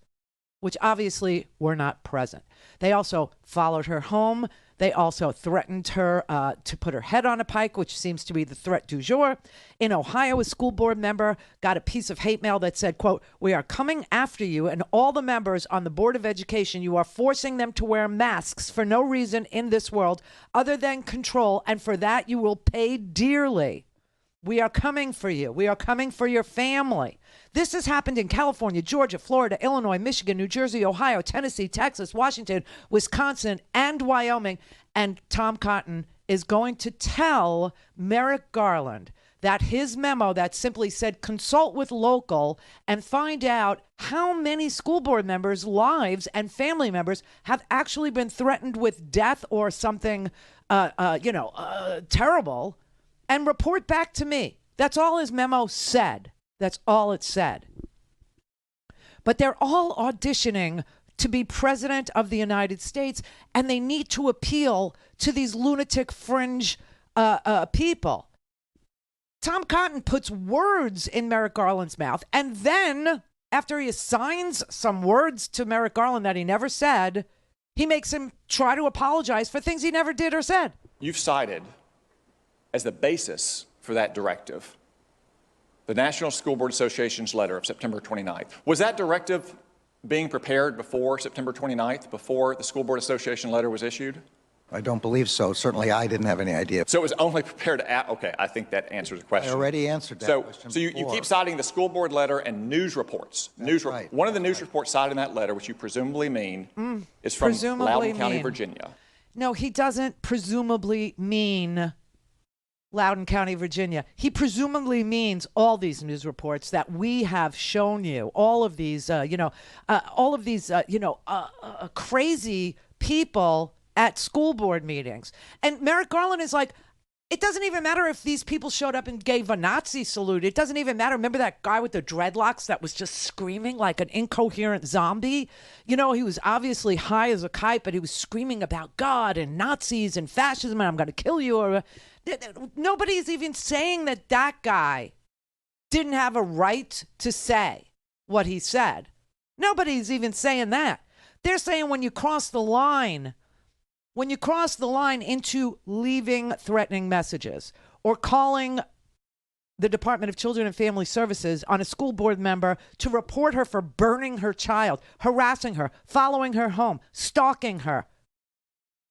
which obviously were not present. They also followed her home. They also threatened her to put her head on a pike, which seems to be the threat du jour. In Ohio, a school board member got a piece of hate mail that said, quote, "We are coming after you and all the members on the Board of Education. You are forcing them to wear masks for no reason in this world other than control, and for that you will pay dearly. We are coming for you. We are coming for your family." This has happened in California, Georgia, Florida, Illinois, Michigan, New Jersey, Ohio, Tennessee, Texas, Washington, Wisconsin, and Wyoming. And Tom Cotton is going to tell Merrick Garland that his memo that simply said consult with local and find out how many school board members' lives and family members have actually been threatened with death or something, terrible, and report back to me. That's all his memo said. That's all it said. But they're all auditioning to be president of the United States, and they need to appeal to these lunatic fringe people. Tom Cotton puts words in Merrick Garland's mouth, and then after he assigns some words to Merrick Garland that he never said, he makes him try to apologize for things he never did or said. You've cited as the basis for that directive the National School Board Association's letter of September 29th. Was that directive being prepared before September 29th, before the School Board Association letter was issued? I don't believe so. Certainly I didn't have any idea. So it was only prepared okay, I think that answers the question. I already answered that question So you keep citing the school board letter and news reports. Right. One of the news reports cited in that letter, which you presumably mean, is from Loudoun County, Virginia. No, he doesn't presumably mean Loudoun County, Virginia. He presumably means all these news reports that we have shown you, all of these, crazy people at school board meetings. And Merrick Garland is like, it doesn't even matter if these people showed up and gave a Nazi salute. It doesn't even matter. Remember that guy with the dreadlocks that was just screaming like an incoherent zombie? He was obviously high as a kite, but he was screaming about God and Nazis and fascism and I'm going to kill you. Nobody's even saying that guy didn't have a right to say what he said. Nobody's even saying that. They're saying when you cross the line into leaving threatening messages or calling the Department of Children and Family Services on a school board member to report her for burning her child, harassing her, following her home, stalking her.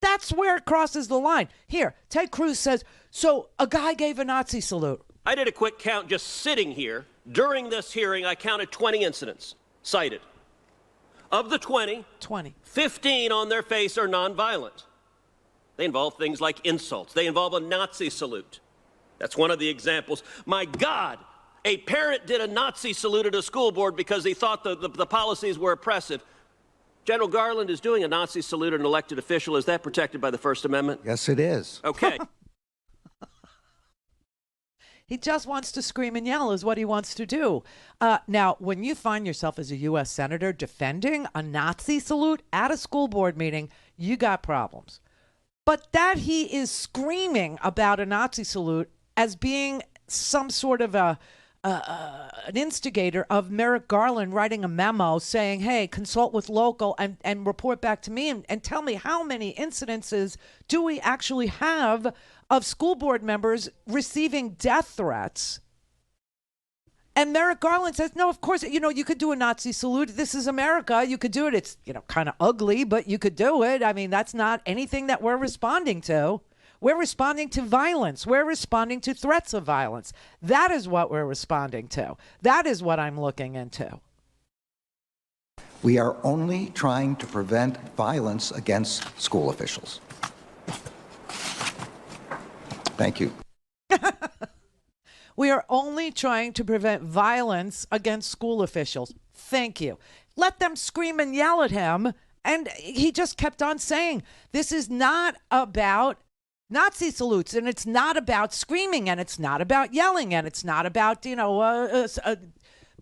That's where it crosses the line. Here, Ted Cruz says, so a guy gave a Nazi salute. I did a quick count just sitting here. During this hearing, I counted 20 incidents cited. Of the 20, 15 on their face are nonviolent. They involve things like insults. They involve a Nazi salute. That's one of the examples. My God, a parent did a Nazi salute at a school board because he thought the policies were oppressive. General Garland is doing a Nazi salute at an elected official. Is that protected by the First Amendment? Yes, it is. Okay. He just wants to scream and yell is what he wants to do. Now, when you find yourself as a U.S. Senator defending a Nazi salute at a school board meeting, you got problems. But that he is screaming about a Nazi salute as being some sort of a an instigator of Merrick Garland writing a memo saying, hey, consult with local and report back to me and tell me how many incidences do we actually have of school board members receiving death threats. And Merrick Garland says, no, of course, you could do a Nazi salute. This is America. You could do it. It's, kind of ugly, but you could do it. I mean, that's not anything that we're responding to. We're responding to violence. We're responding to threats of violence. That is what we're responding to. That is what I'm looking into. We are only trying to prevent violence against school officials. Thank you. We are only trying to prevent violence against school officials. Thank you. Let them scream and yell at him. And he just kept on saying, this is not about Nazi salutes, and it's not about screaming, and it's not about yelling, and it's not about,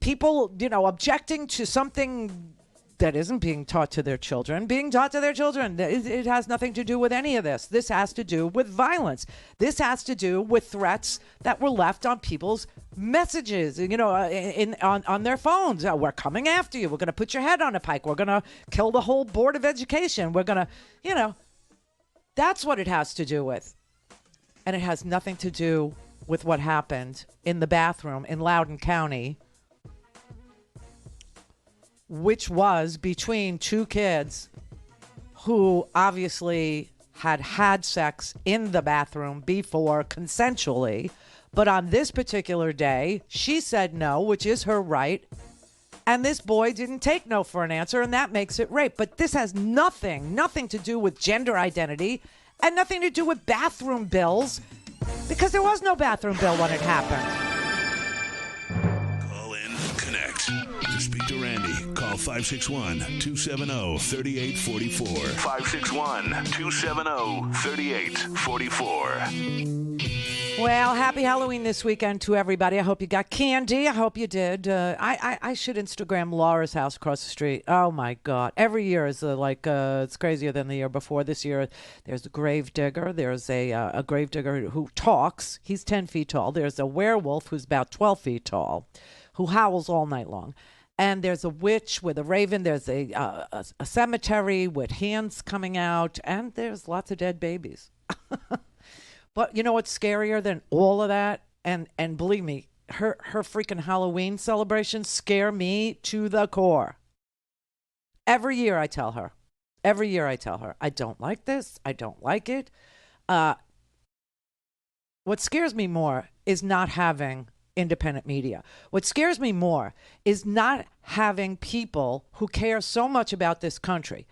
people, objecting to something that isn't being taught to their children, being taught to their children. It has nothing to do with any of this. This has to do with violence. This has to do with threats that were left on people's messages, on their phones. We're coming after you. We're going to put your head on a pike. We're going to kill the whole Board of Education. We're going to, that's what it has to do with. And it has nothing to do with what happened in the bathroom in Loudoun County, which was between two kids who obviously had sex in the bathroom before consensually. But on this particular day, she said no, which is her right. And this boy didn't take no for an answer, and that makes it rape. But this has nothing to do with gender identity and nothing to do with bathroom bills, because there was no bathroom bill when it happened. Call in, connect. To speak to Randi, call 561-270-3844. 561-270-3844. Well, happy Halloween this weekend to everybody. I hope you got candy. I hope you did. I should Instagram Laura's house across the street. Oh, my God. Every year is it's crazier than the year before. This year, there's a grave digger. There's a grave digger who talks. He's 10 feet tall. There's a werewolf who's about 12 feet tall who howls all night long. And there's a witch with a raven. There's a cemetery with hands coming out. And there's lots of dead babies. But you know what's scarier than all of that? And believe me, her freaking Halloween celebrations scare me to the core. Every year I tell her, I don't like this. I don't like it. What scares me more is not having independent media. What scares me more is not having people who care so much about this country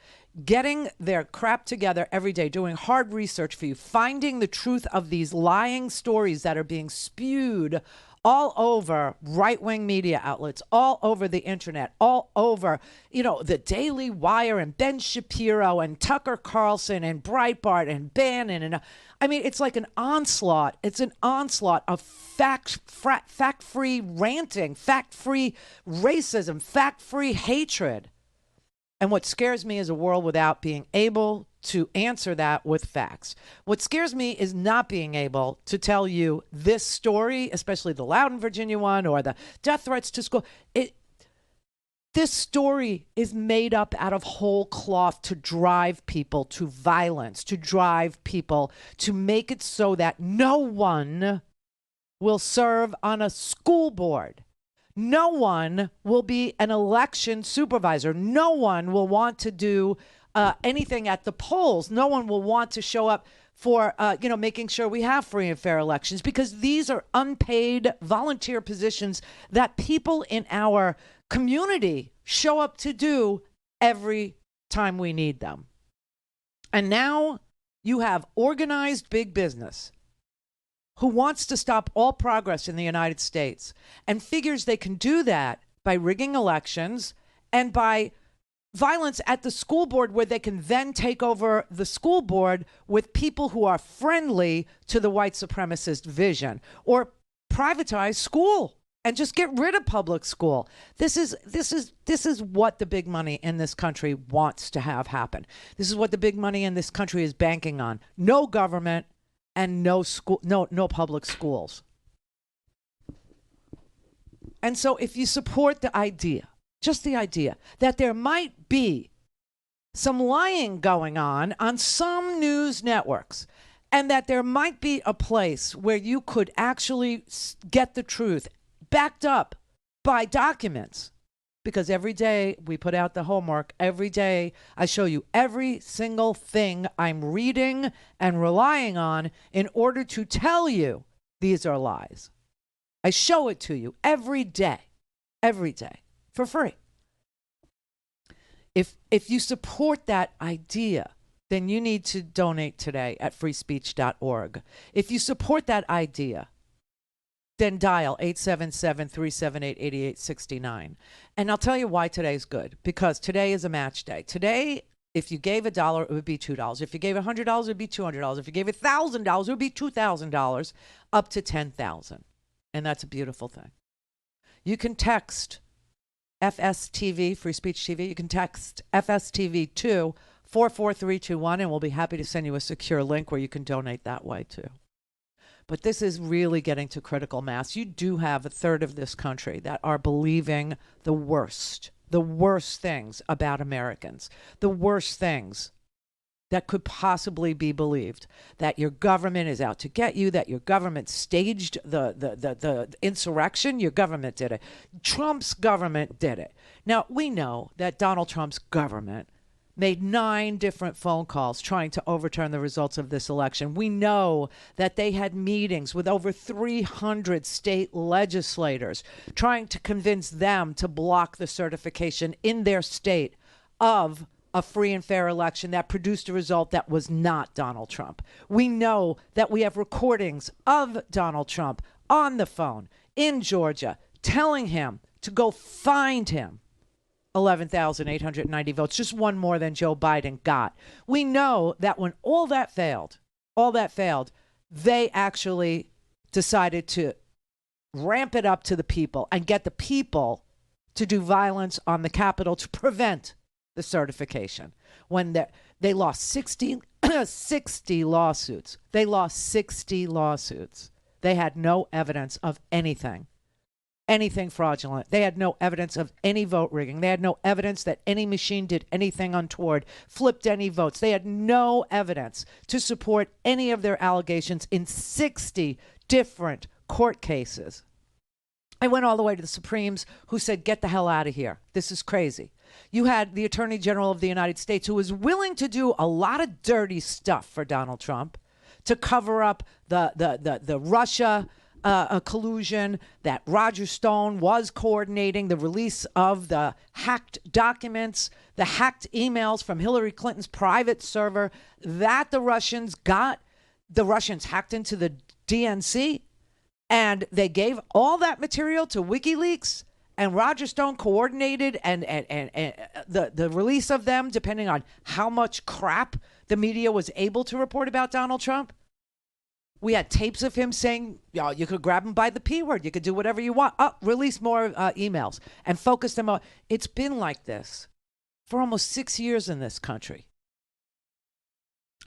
getting their crap together every day, doing hard research for you, finding the truth of these lying stories that are being spewed all over right-wing media outlets, all over the internet, all over, the Daily Wire and Ben Shapiro and Tucker Carlson and Breitbart and Bannon. And it's like an onslaught. It's an onslaught of fact-free ranting, fact-free racism, fact-free hatred. And what scares me is a world without being able to answer that with facts. What scares me is not being able to tell you this story, especially the Loudoun, Virginia one, or the death threats to school. This story is made up out of whole cloth to drive people to violence, to drive people to make it so that no one will serve on a school board. No one will be an election supervisor. No one will want to do anything at the polls. No one will want to show up for, making sure we have free and fair elections, because these are unpaid volunteer positions that people in our community show up to do every time we need them. And now you have organized big business who wants to stop all progress in the United States and figures they can do that by rigging elections and by violence at the school board, where they can then take over the school board with people who are friendly to the white supremacist vision, or privatize school and just get rid of public school. This is what the big money in this country wants to have happen. This is what the big money in this country is banking on. No government and no school, no public schools. And so if you support the idea, just the idea, that there might be some lying going on some news networks, and that there might be a place where you could actually get the truth backed up by documents. Because every day we put out the homework, every day I show you every single thing I'm reading and relying on in order to tell you these are lies. I show it to you every day, for free. If you support that idea, then you need to donate today at freespeech.org. If you support that idea, then dial 877-378-8869. And I'll tell you why today's good. Because today is a match day. Today, if you gave $1, it would be $2. If you gave $100, it would be $200. If you gave $1,000, it would be $2,000, up to $10,000. And that's a beautiful thing. You can text FSTV, Free Speech TV. You can text FSTV to 44321, and we'll be happy to send you a secure link where you can donate that way too. But this is really getting to critical mass. You do have a third of this country that are believing the worst things about Americans, the worst things that could possibly be believed, that your government is out to get you, that your government staged the insurrection. Your government did it. Trump's government did it. Now, we know that Donald Trump's government made 9 different phone calls trying to overturn the results of this election. We know that they had meetings with over 300 state legislators trying to convince them to block the certification in their state of a free and fair election that produced a result that was not Donald Trump. We know that we have recordings of Donald Trump on the phone in Georgia telling him to go find him 11,890 votes, just one more than Joe Biden got. We know that when all that failed, they actually decided to ramp it up to the people and get the people to do violence on the Capitol to prevent the certification. When they lost 60 lawsuits. They lost 60 lawsuits. They had no evidence of anything fraudulent. They had no evidence of any vote rigging. They had no evidence that any machine did anything untoward, flipped any votes. They had no evidence to support any of their allegations in 60 different court cases. I went all the way to the Supremes, who said, get the hell out of here. This is crazy. You had the Attorney General of the United States, who was willing to do a lot of dirty stuff for Donald Trump to cover up the Russia collusion, that Roger Stone was coordinating the release of the hacked documents, the hacked emails from Hillary Clinton's private server that the Russians got. The Russians hacked into the DNC, and they gave all that material to WikiLeaks, and Roger Stone coordinated and the release of them, depending on how much crap the media was able to report about Donald Trump. We had tapes of him saying, you could grab him by the P word. You could do whatever you want. Release more emails and focus them on. It's been like this for almost 6 years in this country.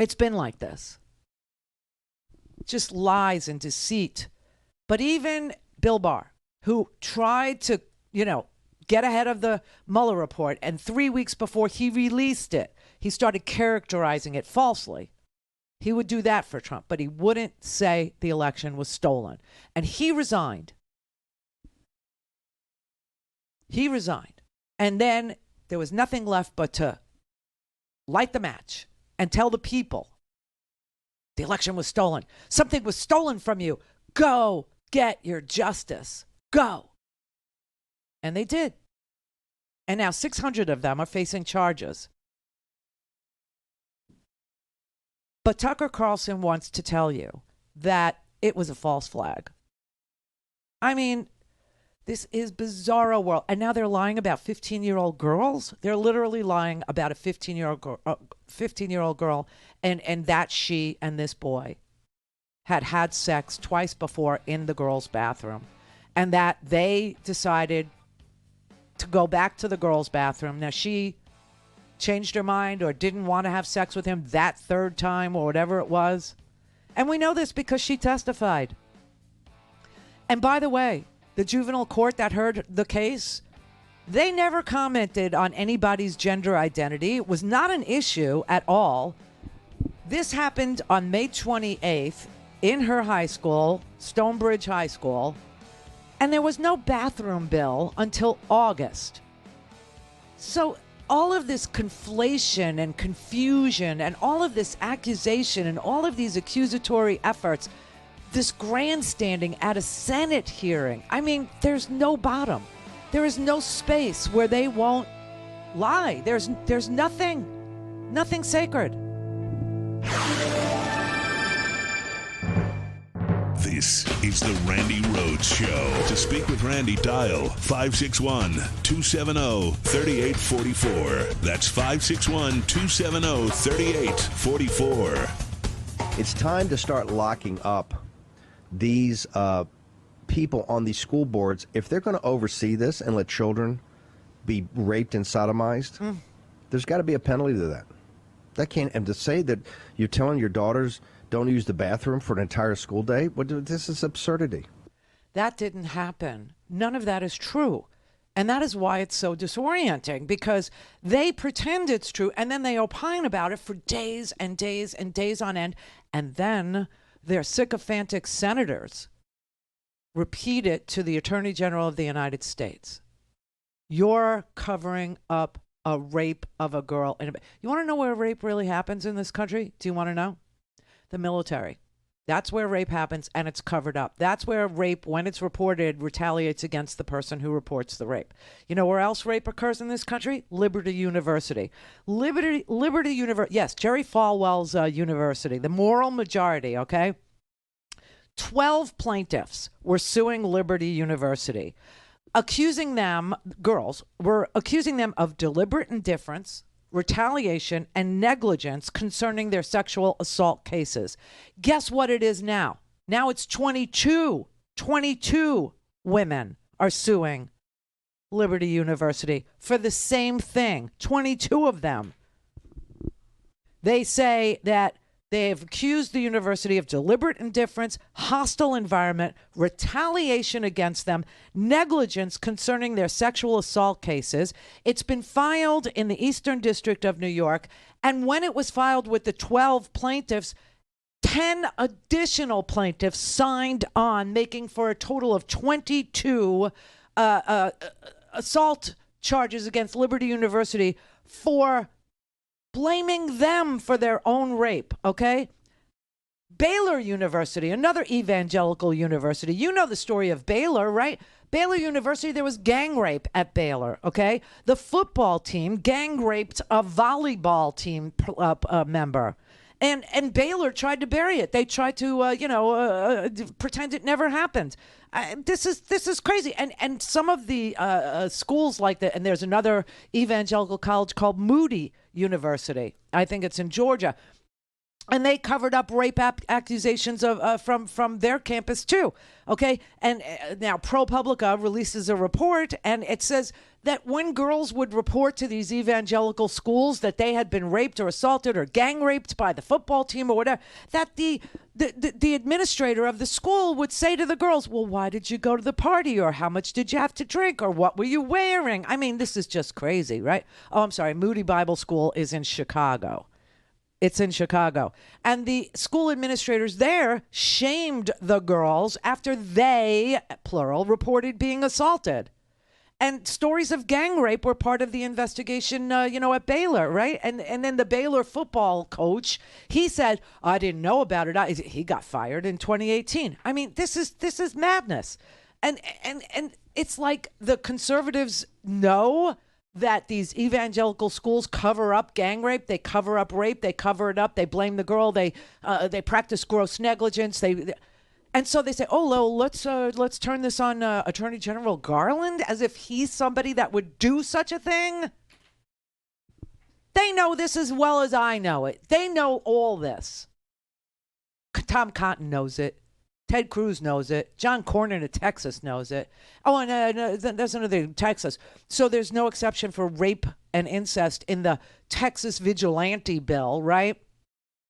It's been like this. Just lies and deceit. But even Bill Barr, who tried to, get ahead of the Mueller report, and 3 weeks before he released it, he started characterizing it falsely. He would do that for Trump, but he wouldn't say the election was stolen. And he resigned. And then there was nothing left but to light the match and tell the people the election was stolen. Something was stolen from you. Go get your justice. Go. And they did. And now 600 of them are facing charges. But Tucker Carlson wants to tell you that it was a false flag. I mean, this is bizarro world. And now they're lying about 15-year-old girls. They're literally lying about a 15-year-old girl and that she and this boy had sex twice before in the girls' bathroom. And that they decided to go back to the girls' bathroom. Now, she changed her mind or didn't want to have sex with him that third time or whatever it was. And we know this because she testified. And by the way, the juvenile court that heard the case, they never commented on anybody's gender identity. It was not an issue at all. This happened on May 28th in her high school, Stonebridge High School, and there was no bathroom bill until August. So all of this conflation and confusion and all of this accusation and all of these accusatory efforts, this grandstanding at a Senate hearing, I mean, there's no bottom. There is no space where they won't lie. There's nothing sacred. This is the Randi Rhodes Show. To speak with Randi, dial 561-270-3844. That's 561-270-3844. It's time to start locking up these people on these school boards. If they're going to oversee this and let children be raped and sodomized, there's got to be a penalty to that. That can't, and to say that you're telling your daughters don't use the bathroom for an entire school day, this is absurdity. That didn't happen. None of that is true. And that is why it's so disorienting, because they pretend it's true and then they opine about it for days and days and days on end. And then their sycophantic senators repeat it to the Attorney General of the United States. You're covering up a rape of a girl. You want to know where rape really happens in this country? Do you want to know? The military. That's where rape happens, and it's covered up. That's where rape, when it's reported, retaliates against the person who reports the rape. You know where else rape occurs in this country? Liberty University. Liberty University. Yes, Jerry Falwell's university. The moral majority, okay? 12 plaintiffs were suing Liberty University, accusing them, girls, were accusing them of deliberate indifference, retaliation, and negligence concerning their sexual assault cases. Guess what it is now? Now it's 22 women are suing Liberty University for the same thing. 22 of them. They say that they have accused the university of deliberate indifference, hostile environment, retaliation against them, negligence concerning their sexual assault cases. It's been filed in the Eastern District of New York. And when it was filed with the 12 plaintiffs, 10 additional plaintiffs signed on, making for a total of 22 assault charges against Liberty University for blaming them for their own rape, okay? Baylor University, another evangelical university. You know the story of Baylor, right? Baylor University, there was gang rape at Baylor, okay? The football team gang raped a volleyball team member. And Baylor tried to bury it. They tried to, pretend it never happened. This is crazy. And some of the schools like that, and there's another evangelical college called Moody University. I think it's in Georgia. And they covered up rape accusations from their campus too. Okay, and now ProPublica releases a report, and it says that when girls would report to these evangelical schools that they had been raped or assaulted or gang raped by the football team or whatever, that the administrator of the school would say to the girls, "Well, why did you go to the party? Or how much did you have to drink? Or what were you wearing?" I mean, this is just crazy, right? Oh, I'm sorry. Moody Bible School is in Chicago. It's in Chicago. And the school administrators there shamed the girls after they, plural, reported being assaulted. And stories of gang rape were part of the investigation, at Baylor, right? And then the Baylor football coach, he said, "I didn't know about it." He got fired in 2018. I mean, this is madness. And it's like the conservatives know that these evangelical schools cover up gang rape, they cover up rape, they cover it up, they blame the girl, they practice gross negligence, and so they say, "Oh, let's turn this on Attorney General Garland," as if he's somebody that would do such a thing. They know this as well as I know it. They know all this. Tom Cotton knows it. Ted Cruz knows it. John Cornyn of Texas knows it. Oh, and there's another in Texas. So there's no exception for rape and incest in the Texas vigilante bill, right?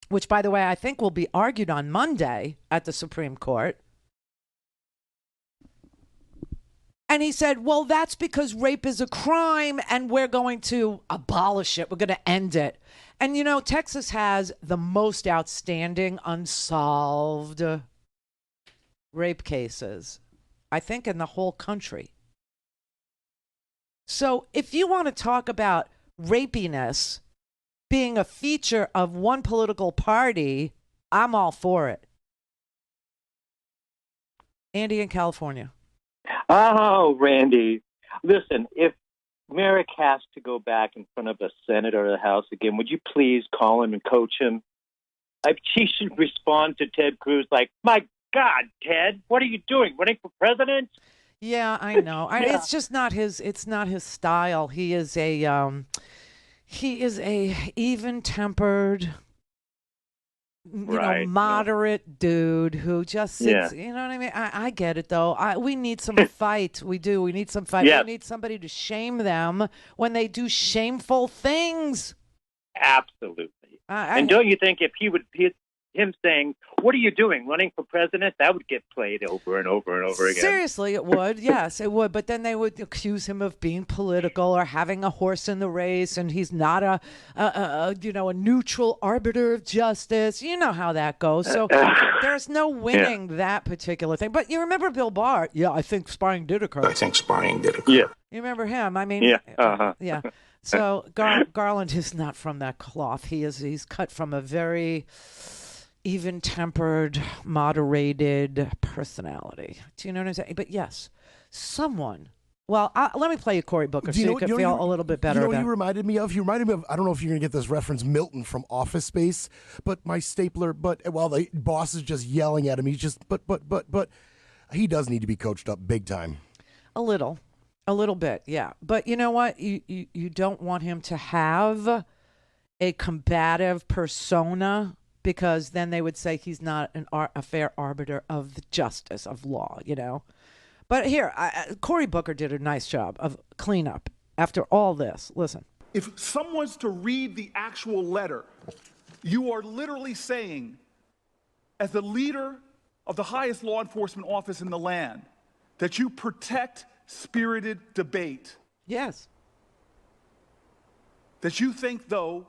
Which, by the way, I think will be argued on Monday at the Supreme Court. And he said, well, that's because rape is a crime and we're going to abolish it. We're going to end it. And, you know, Texas has the most outstanding unsolved rape cases, I think, in the whole country. So if you want to talk about rapiness being a feature of one political party, I'm all for it. Andy in California. Oh, Randy. Listen, if Merrick has to go back in front of a senator of the House again, would you please call him and coach him? He should respond to Ted Cruz like, my God, Ted, what are you doing? Running for president? Yeah, I know. It's just not his. It's not his style. He is a even-tempered, moderate dude who just sits. You know what I mean? I get it though. We need some fight. We do. We need some fight. Yes. We need somebody to shame them when they do shameful things. Absolutely. And don't you think if him saying, what are you doing, running for president, that would get played over and over and over again? Seriously, it would. Yes, it would. But then they would accuse him of being political or having a horse in the race, and he's not a neutral arbiter of justice. You know how that goes. So there's no winning that particular thing. But you remember Bill Barr? Yeah, I think spying did occur. Yeah. You remember him? I mean, yeah. So Garland is not from that cloth. He's cut from a very even-tempered, moderated personality. Do you know what I'm saying? But yes, someone. Well, let me play you Cory Booker so you can feel a little bit better. You know about what he reminded me of? He reminded me of, I don't know if you're going to get this reference, Milton from Office Space, but my stapler, but while the boss is just yelling at him, he's just, but he does need to be coached up big time. A little bit, yeah. But you know what? You don't want him to have a combative persona, because then they would say he's not a fair arbiter of the justice of law, you know. But here, Cory Booker did a nice job of cleanup after all this. Listen. If someone's to read the actual letter, you are literally saying, as the leader of the highest law enforcement office in the land, that you protect spirited debate. Yes. That you think, though,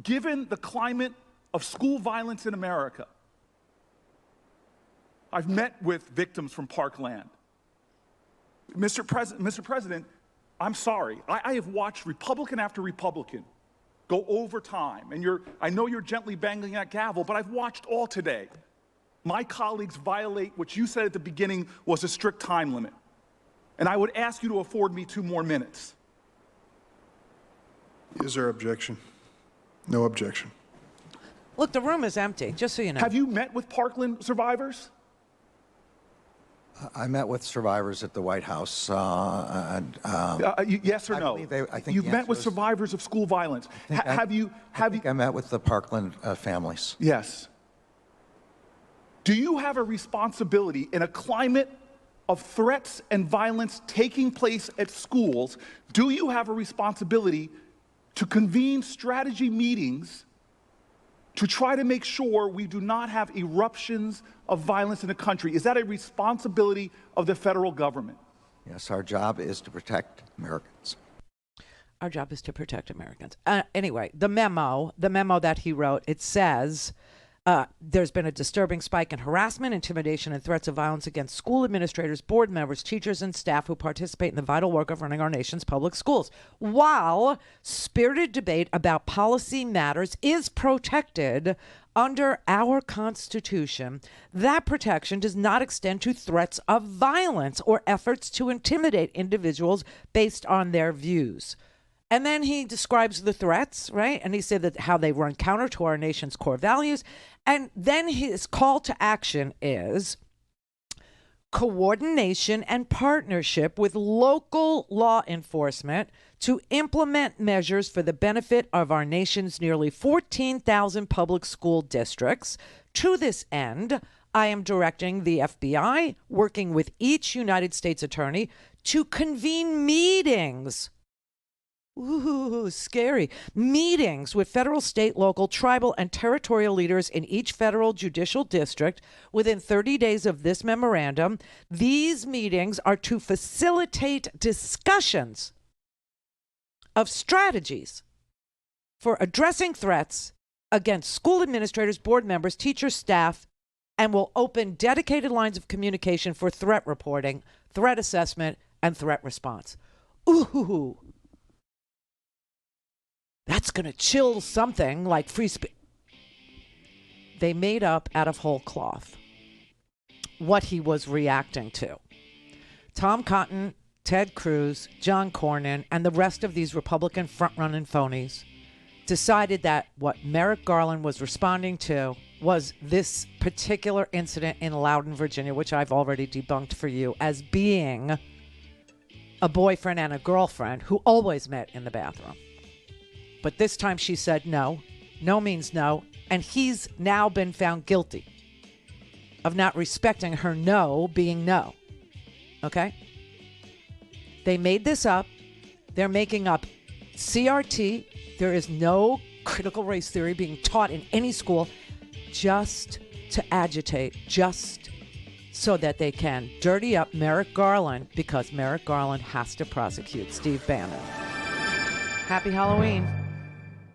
given the climate of school violence in America, I've met with victims from Parkland. Mr. President, I'm sorry. I have watched Republican after Republican go over time, and I know you're gently banging that gavel, but I've watched all today. My colleagues violate what you said at the beginning was a strict time limit. And I would ask you to afford me 2 more minutes. Is there objection? No objection. Look, the room is empty, just so you know. Have you met with Parkland survivors? I met with survivors at the White House. Yes or no? I think you've met with survivors of school violence. I met with the Parkland families. Yes. Do you have a responsibility in a climate of threats and violence taking place at schools? Do you have a responsibility to convene strategy meetings to try to make sure we do not have eruptions of violence in the country? Is that a responsibility of the federal government? Yes, our job is to protect Americans. Our job is to protect Americans. Anyway, the memo that he wrote, it says, there's been a disturbing spike in harassment, intimidation, and threats of violence against school administrators, board members, teachers, and staff who participate in the vital work of running our nation's public schools. While spirited debate about policy matters is protected under our Constitution, that protection does not extend to threats of violence or efforts to intimidate individuals based on their views. And then he describes the threats, right? And he said that how they run counter to our nation's core values. And then his call to action is coordination and partnership with local law enforcement to implement measures for the benefit of our nation's nearly 14,000 public school districts. To this end, I am directing the FBI, working with each United States attorney, to convene meetings Ooh, scary. Meetings with federal, state, local, tribal, and territorial leaders in each federal judicial district within 30 days of this memorandum. These meetings are to facilitate discussions of strategies for addressing threats against school administrators, board members, teachers, staff, and will open dedicated lines of communication for threat reporting, threat assessment, and threat response. Ooh. That's going to chill something like free speech. They made up out of whole cloth what he was reacting to. Tom Cotton, Ted Cruz, John Cornyn, and the rest of these Republican front-running phonies decided that what Merrick Garland was responding to was this particular incident in Loudoun, Virginia, which I've already debunked for you as being a boyfriend and a girlfriend who always met in the bathroom. But this time she said no. No means no. And he's now been found guilty of not respecting her no being no. Okay? They made this up. They're making up CRT. There is no critical race theory being taught in any school, just to agitate, just so that they can dirty up Merrick Garland, because Merrick Garland has to prosecute Steve Bannon. Happy Halloween.